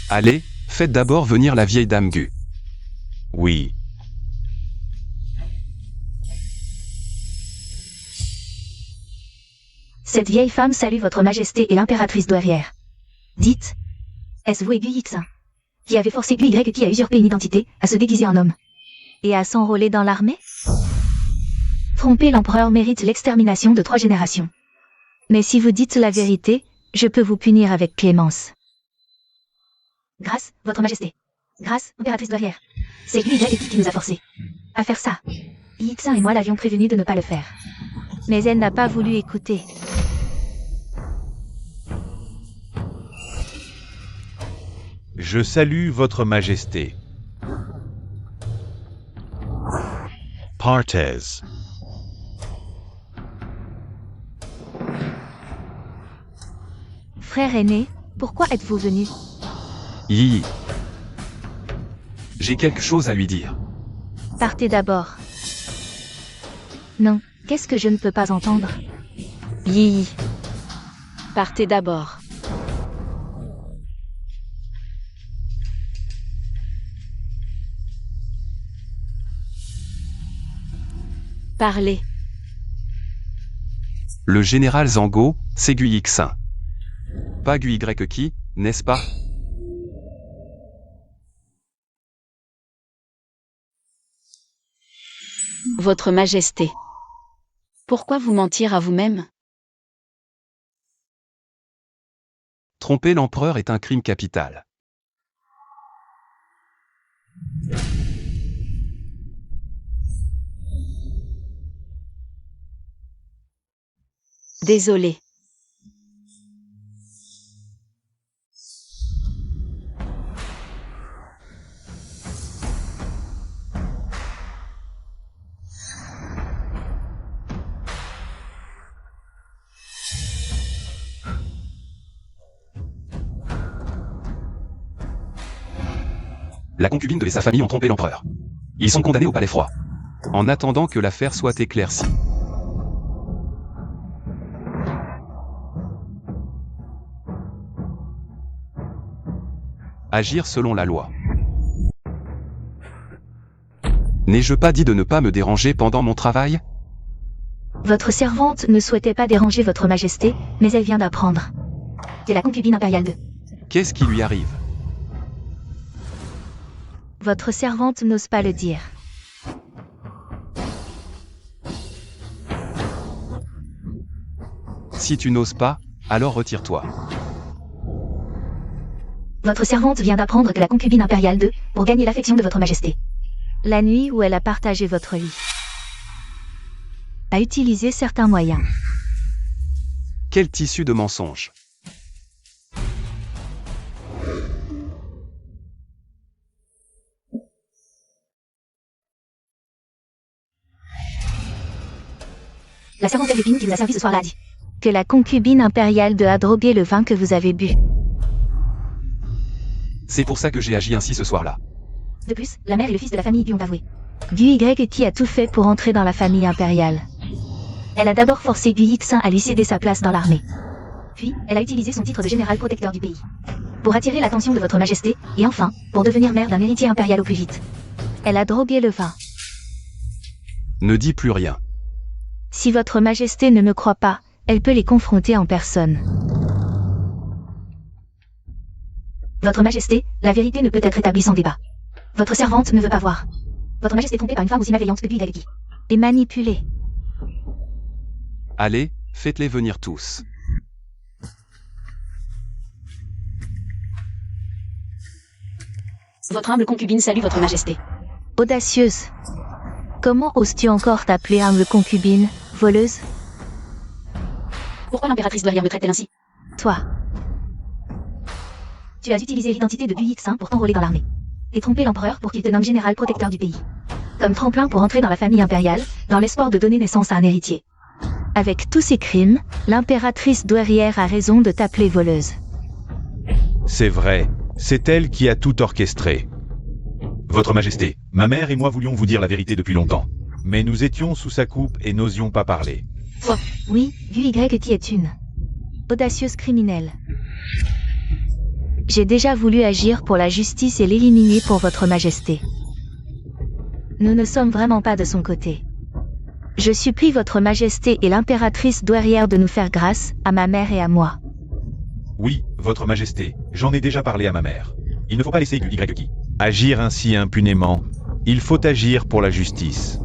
Allez, faites d'abord venir la vieille dame Gu. Oui. Cette vieille femme salue votre majesté et l'impératrice douairière. Dites, est-ce vous et Gu Yixin, qui avez forcé Gu Y qui a usurpé une identité, à se déguiser en homme et à s'enrôler dans l'armée? Tromper l'empereur mérite l'extermination de 3 générations. Mais si vous dites la vérité, je peux vous punir avec clémence. Grâce, votre majesté. Grâce, impératrice douairière. C'est Gu Y qui nous a forcés à faire ça. Yixin et moi l'avions prévenue de ne pas le faire. Mais elle n'a pas voulu écouter. Je salue votre majesté. Partez. Frère aîné, pourquoi êtes-vous venu? Yi. J'ai quelque chose à lui dire. Partez d'abord. Non, qu'est-ce que je ne peux pas entendre? Yi. Partez d'abord. Parlez. Le général Zango, c'est Gu Yixin. Pas Gu Y qui, n'est-ce pas? Votre Majesté. Pourquoi vous mentir à vous-même? Tromper l'empereur est un crime capital. Désolé. La concubine de sa famille ont trompé l'empereur. Ils sont condamnés au palais froid. En attendant que l'affaire soit éclaircie. Agir selon la loi. N'ai-je pas dit de ne pas me déranger pendant mon travail? Votre servante ne souhaitait pas déranger votre majesté, mais elle vient d'apprendre. C'est la concubine impériale de... Qu'est-ce qui lui arrive? Votre servante n'ose pas le dire. Si tu n'oses pas, alors retire-toi. Votre servante vient d'apprendre que la concubine impériale de... pour gagner l'affection de votre majesté. La nuit où elle a partagé votre lit. A utilisé certains moyens. Quel tissu de mensonge. La servante Philippine qui vous a servi ce soir-là a dit que la concubine impériale de a drogué le vin que vous avez bu. C'est pour ça que j'ai agi ainsi ce soir-là. De plus, la mère et le fils de la famille lui ont avoué. Gu Y qui a tout fait pour entrer dans la famille impériale. Elle a d'abord forcé Gu Yixin à lui céder sa place dans l'armée. Puis, elle a utilisé son titre de général protecteur du pays. Pour attirer l'attention de votre majesté, et enfin, pour devenir mère d'un héritier impérial au plus vite. Elle a drogué le vin. Ne dis plus rien. Si votre majesté ne me croit pas, elle peut les confronter en personne. Votre majesté, la vérité ne peut être établie sans débat. Votre servante ne veut pas voir. Votre majesté est trompée par une femme aussi malveillante que Gu Y. Et manipulée. Allez, faites-les venir tous. Votre humble concubine salue votre majesté. Audacieuse. Comment oses-tu encore t'appeler humble concubine, voleuse? Pourquoi l'impératrice douairière me traite-t-elle ainsi? Toi. Tu as utilisé l'identité de Gu Yixin pour t'enrôler dans l'armée. Et trompé l'empereur pour qu'il te nomme général protecteur du pays. Comme tremplin pour entrer dans la famille impériale, dans l'espoir de donner naissance à un héritier. Avec tous ces crimes, l'impératrice douairière a raison de t'appeler voleuse. C'est vrai, c'est elle qui a tout orchestré. Votre Majesté, ma mère et moi voulions vous dire la vérité depuis longtemps. Mais nous étions sous sa coupe et n'osions pas parler. Oui, Gu Y qui est une audacieuse criminelle. J'ai déjà voulu agir pour la justice et l'éliminer pour votre majesté. Nous ne sommes vraiment pas de son côté. Je supplie votre majesté et l'impératrice douairière de nous faire grâce, à ma mère et à moi. Oui, votre Majesté, j'en ai déjà parlé à ma mère. Il ne faut pas laisser Gu Y qui agir ainsi impunément. Il faut agir pour la justice.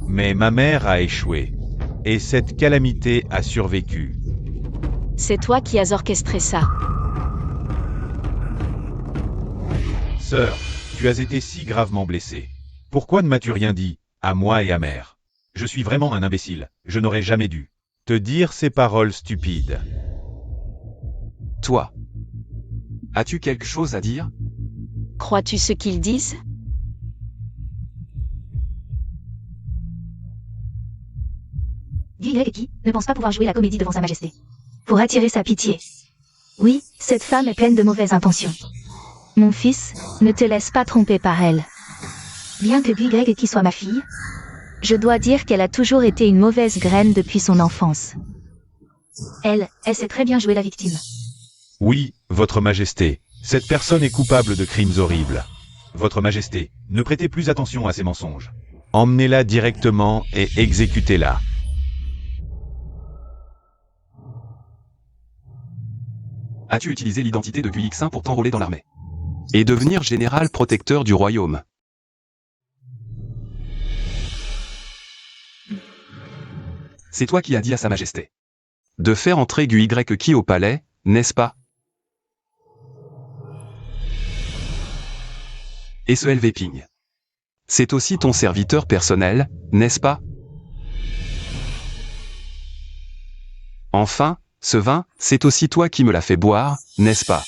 Mais ma mère a échoué. Et cette calamité a survécu. C'est toi qui as orchestré ça. Sœur, tu as été si gravement blessée. Pourquoi ne m'as-tu rien dit, à moi et à mère? Je suis vraiment un imbécile. Je n'aurais jamais dû te dire ces paroles stupides. Toi. As-tu quelque chose à dire? Crois-tu ce qu'ils disent? Guy ne pense pas pouvoir jouer la comédie devant Sa Majesté. Pour attirer sa pitié. Oui, cette femme est pleine de mauvaises intentions. Mon fils, ne te laisse pas tromper par elle. Bien que Guy soit ma fille, je dois dire qu'elle a toujours été une mauvaise graine depuis son enfance. Elle sait très bien jouer la victime. Oui, Votre Majesté, cette personne est coupable de crimes horribles. Votre Majesté, ne prêtez plus attention à ces mensonges. Emmenez-la directement et exécutez-la. As-tu utilisé l'identité de Guixin pour t'enrôler dans l'armée? Et devenir général protecteur du royaume? C'est toi qui as dit à Sa Majesté de faire entrer Guy au palais, n'est-ce pas? Et ce LV Ping, c'est aussi ton serviteur personnel, n'est-ce pas? Enfin, ce vin, c'est aussi toi qui me l'as fait boire, n'est-ce pas?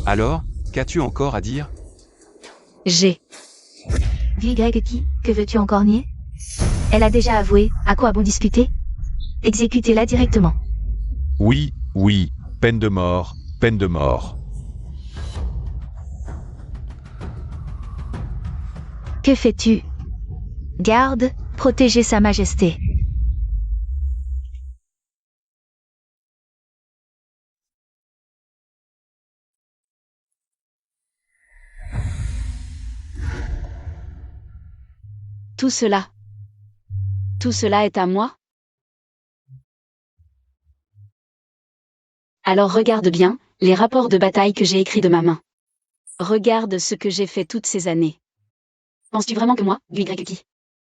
Alors, qu'as-tu encore à dire? J'ai. Guy, que veux-tu encore nier? Elle a déjà avoué, à quoi bon discuter? Exécutez-la directement. Oui, oui, peine de mort, peine de mort. Que fais-tu? Garde, protégez Sa Majesté. Tout cela est à moi? Alors regarde bien, les rapports de bataille que j'ai écrits de ma main. Regarde ce que j'ai fait toutes ces années. Penses-tu vraiment que moi, Guy,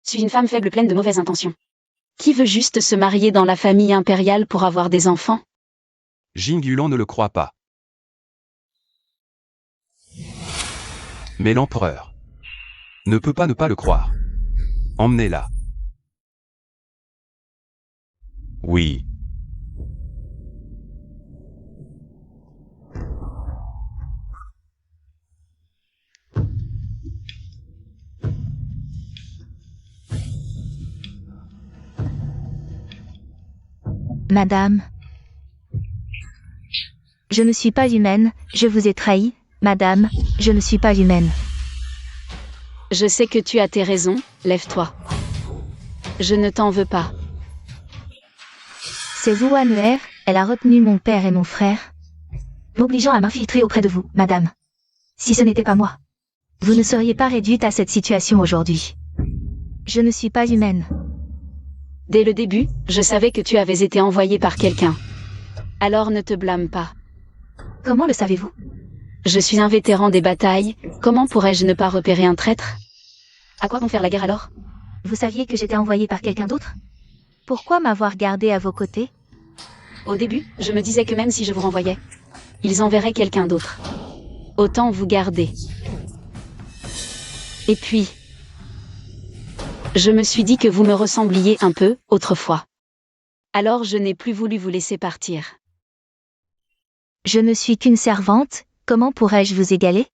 suis une femme faible pleine de mauvaises intentions? Qui veut juste se marier dans la famille impériale pour avoir des enfants? Jing Yulan ne le croit pas. Mais l'empereur ne peut pas ne pas le croire. Emmenez-la. Oui. Madame. Je ne suis pas humaine, je vous ai trahi, madame, je ne suis pas humaine. Je sais que tu as tes raisons, lève-toi. Je ne t'en veux pas. C'est Zhuan, elle a retenu mon père et mon frère, m'obligeant à m'infiltrer auprès de vous, madame. Si ce n'était pas moi, vous ne seriez pas réduite à cette situation aujourd'hui. Je ne suis pas humaine. Dès le début, je savais que tu avais été envoyé par quelqu'un. Alors ne te blâme pas. Comment le savez-vous? Je suis un vétéran des batailles, comment pourrais-je ne pas repérer un traître? À quoi vont faire la guerre alors? Vous saviez que j'étais envoyé par quelqu'un d'autre? Pourquoi m'avoir gardé à vos côtés? Au début, je me disais que même si je vous renvoyais, ils enverraient quelqu'un d'autre. Autant vous garder. Et puis, je me suis dit que vous me ressembliez un peu, autrefois. Alors je n'ai plus voulu vous laisser partir. Je ne suis qu'une servante, comment pourrais-je vous égaler?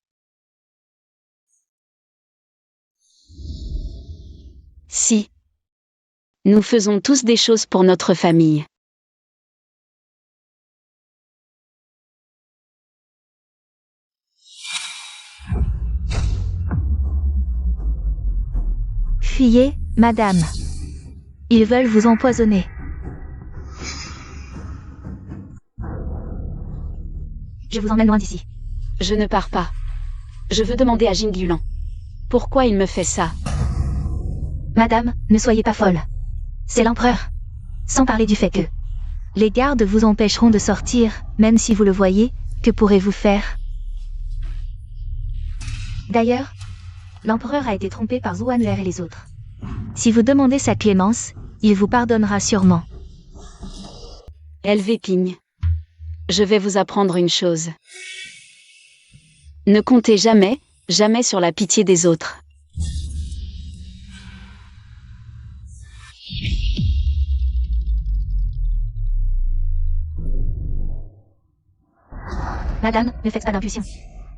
Si. Nous faisons tous des choses pour notre famille. Fuyez, madame. Ils veulent vous empoisonner. Je vous emmène loin d'ici. Je ne pars pas. Je veux demander à Jing Yulan. Pourquoi il me fait ça? Madame, ne soyez pas folle. C'est l'empereur. Sans parler du fait que les gardes vous empêcheront de sortir, même si vous le voyez, que pourrez-vous faire? D'ailleurs, l'empereur a été trompé par Zhuan et les autres. Si vous demandez sa clémence, il vous pardonnera sûrement. LV Ping. Je vais vous apprendre une chose. Ne comptez jamais, jamais sur la pitié des autres. Madame, ne faites pas d'impulsion.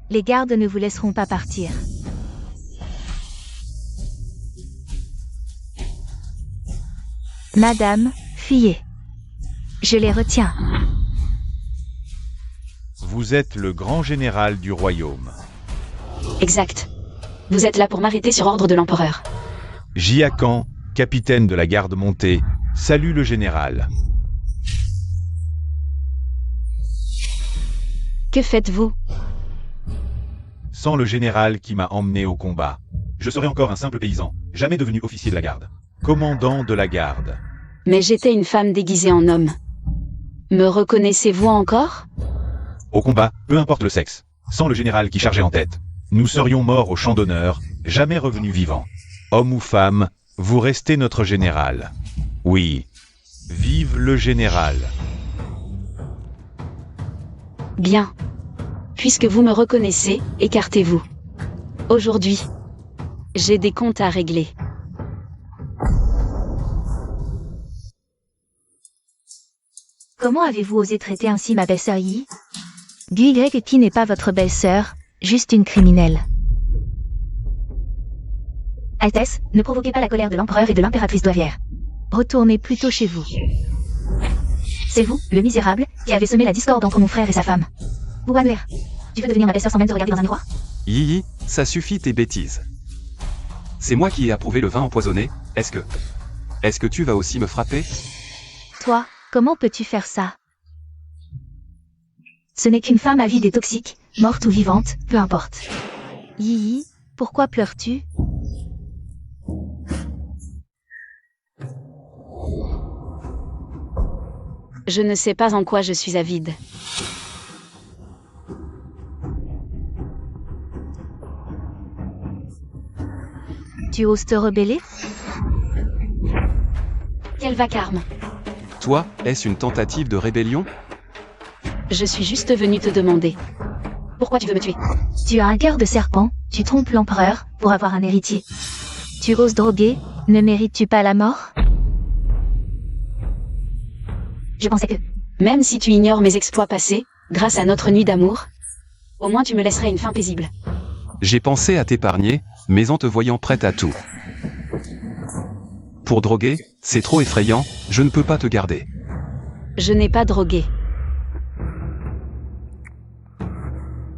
Les gardes ne vous laisseront pas partir. Madame, fuyez. Je les retiens. Vous êtes le grand général du royaume. Exact. Vous êtes là pour m'arrêter sur ordre de l'empereur. Jiakan, capitaine de la garde montée, salue le général. Que faites-vous? Sans le général qui m'a emmené au combat, je serais encore un simple paysan, jamais devenu officier de la garde. Commandant de la garde. Mais j'étais une femme déguisée en homme. Me reconnaissez-vous encore? Au combat, peu importe le sexe. Sans le général qui chargeait en tête, nous serions morts au champ d'honneur, jamais revenus vivants. Homme ou femme, vous restez notre général. Oui. Vive le général. Bien. Puisque vous me reconnaissez, écartez-vous. Aujourd'hui, j'ai des comptes à régler. Comment avez-vous osé traiter ainsi ma belle-sœur Yi? Guy n'est pas votre belle-sœur, juste une criminelle. Altesse, ne provoquez pas la colère de l'empereur et de l'impératrice douairière. Retournez plutôt chez vous. C'est vous, le misérable, qui avez semé la discorde entre mon frère et sa femme. Wuanler, tu veux devenir ma belle-sœur sans même te regarder dans un miroir? Yi, ça suffit tes bêtises. C'est moi qui ai approuvé le vin empoisonné, est-ce que tu vas aussi me frapper? Toi, comment peux-tu faire ça? Ce n'est qu'une femme avide et toxique, morte ou vivante, peu importe. Yi, pourquoi pleures-tu? Je ne sais pas en quoi je suis avide. Tu oses te rebeller? Quel vacarme. Toi, est-ce une tentative de rébellion? Je suis juste venue te demander. Pourquoi tu veux me tuer? Tu as un cœur de serpent, tu trompes l'empereur pour avoir un héritier. Tu oses droguer, ne mérites-tu pas la mort? Je pensais que... Même si tu ignores mes exploits passés, grâce à notre nuit d'amour, au moins tu me laisserais une fin paisible. J'ai pensé à t'épargner, mais en te voyant prête à tout. Pour droguer, c'est trop effrayant, je ne peux pas te garder. Je n'ai pas drogué.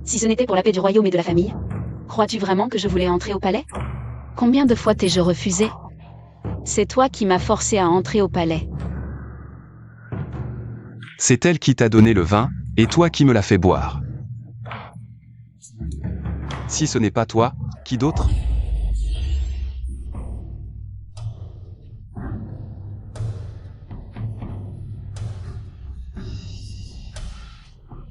Si ce n'était pour la paix du royaume et de la famille, crois-tu vraiment que je voulais entrer au palais? Combien de fois t'ai-je refusé? C'est toi qui m'as forcé à entrer au palais. C'est elle qui t'a donné le vin, et toi qui me l'as fait boire. Si ce n'est pas toi, qui d'autre?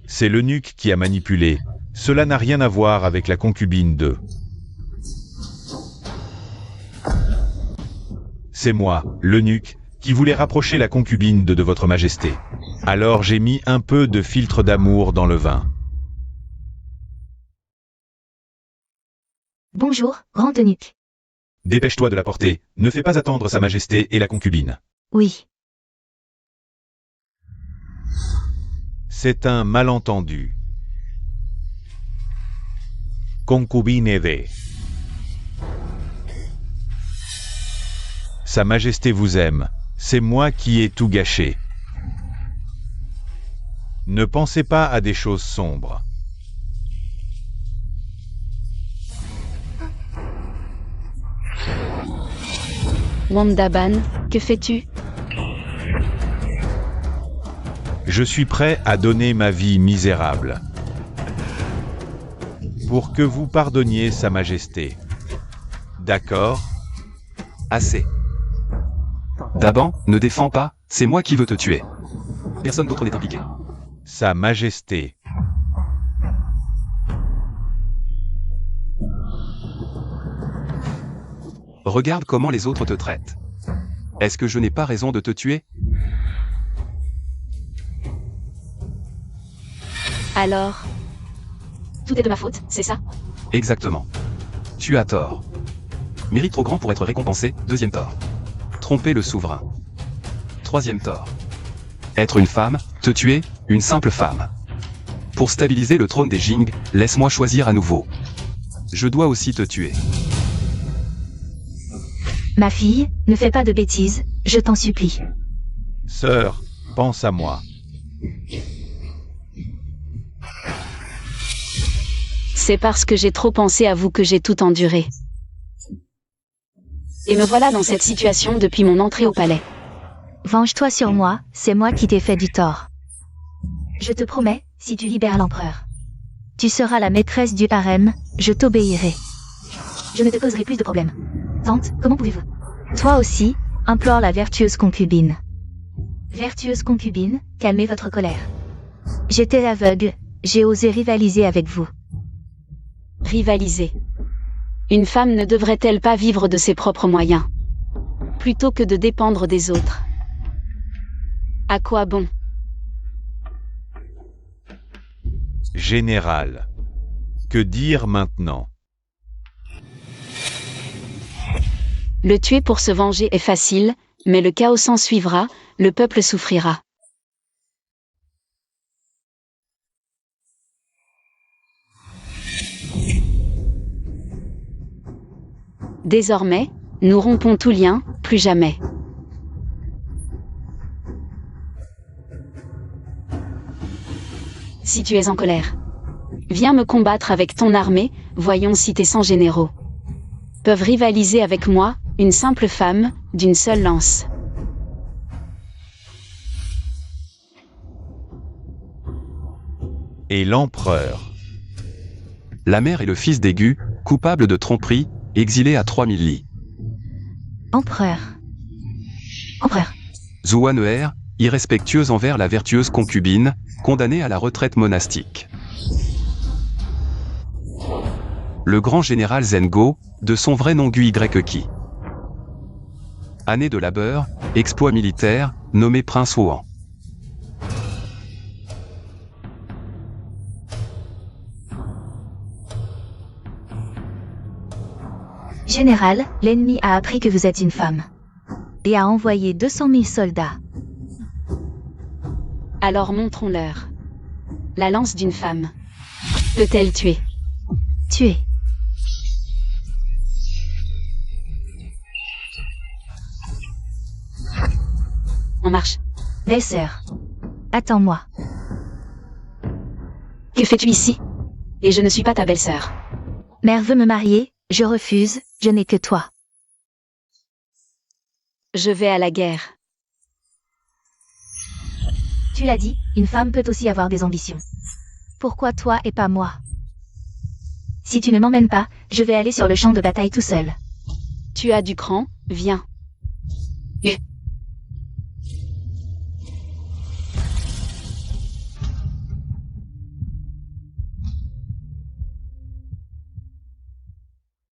C'est l'eunuque qui a manipulé. Cela n'a rien à voir avec la concubine de... C'est moi, l'eunuque, qui voulait rapprocher la concubine de votre majesté. Alors j'ai mis un peu de filtre d'amour dans le vin. Bonjour, grand eunuque. Dépêche-toi de la porter, ne fais pas attendre sa majesté et la concubine. Oui. C'est un malentendu. Concubine de... Sa majesté vous aime, c'est moi qui ai tout gâché. Ne pensez pas à des choses sombres. Wandaban, que fais-tu? Je suis prêt à donner ma vie misérable pour que vous pardonniez sa majesté. D'accord? Assez. Daban, ne défends pas, c'est moi qui veux te tuer. Personne d'autre n'est impliqué. Sa majesté. Regarde comment les autres te traitent. Est-ce que je n'ai pas raison de te tuer? Alors, Tout est de ma faute, c'est ça? Exactement. Tu as tort. Mérite trop grand pour être récompensé, deuxième tort. Tromper le souverain. Troisième tort. Être une femme, te tuer, une simple femme. Pour stabiliser le trône des Jing, laisse-moi choisir à nouveau. Je dois aussi te tuer. Ma fille, ne fais pas de bêtises, je t'en supplie. Sœur, pense à moi. C'est parce que j'ai trop pensé à vous que j'ai tout enduré. Et me voilà dans cette situation depuis mon entrée au palais. Venge-toi sur moi, c'est moi qui t'ai fait du tort. Je te promets, si tu libères l'empereur, tu seras la maîtresse du harem, je t'obéirai. Je ne te causerai plus de problèmes. Tante, comment pouvez-vous? Toi aussi, implore la vertueuse concubine. Vertueuse concubine, calmez votre colère. J'étais aveugle, j'ai osé rivaliser avec vous. Rivaliser. Une femme ne devrait-elle pas vivre de ses propres moyens, plutôt que de dépendre des autres? À quoi bon? Général. Que dire maintenant? Le tuer pour se venger est facile, mais le chaos s'en suivra, le peuple souffrira. Désormais, nous rompons tout lien, plus jamais. Si tu es en colère, viens me combattre avec ton armée, voyons si tes 100 généraux peuvent rivaliser avec moi, une simple femme, d'une seule lance. Et l'empereur. La mère et le fils d'Aigu, coupables de tromperie, exilés à 3000 lits. Empereur. Empereur. Zhuaneher, irrespectueuse envers la vertueuse concubine, condamnée à la retraite monastique. Le grand général Zengo, de son vrai nom Gu-Y-Ki. Année de labeur, exploit militaire, nommé Prince Wuan. Général, l'ennemi a appris que vous êtes une femme. Et a envoyé 200 000 soldats. Alors montrons-leur. La lance d'une femme peut-elle tuer? Tuer. En marche. Belle-sœur. Attends-moi. Que fais-tu ici? Et je ne suis pas ta belle-sœur. Mère veut me marier, je refuse, je n'ai que toi. Je vais à la guerre. Tu l'as dit, une femme peut aussi avoir des ambitions. Pourquoi toi et pas moi? Si tu ne m'emmènes pas, je vais aller sur le champ de bataille tout seul. Tu as du cran, viens.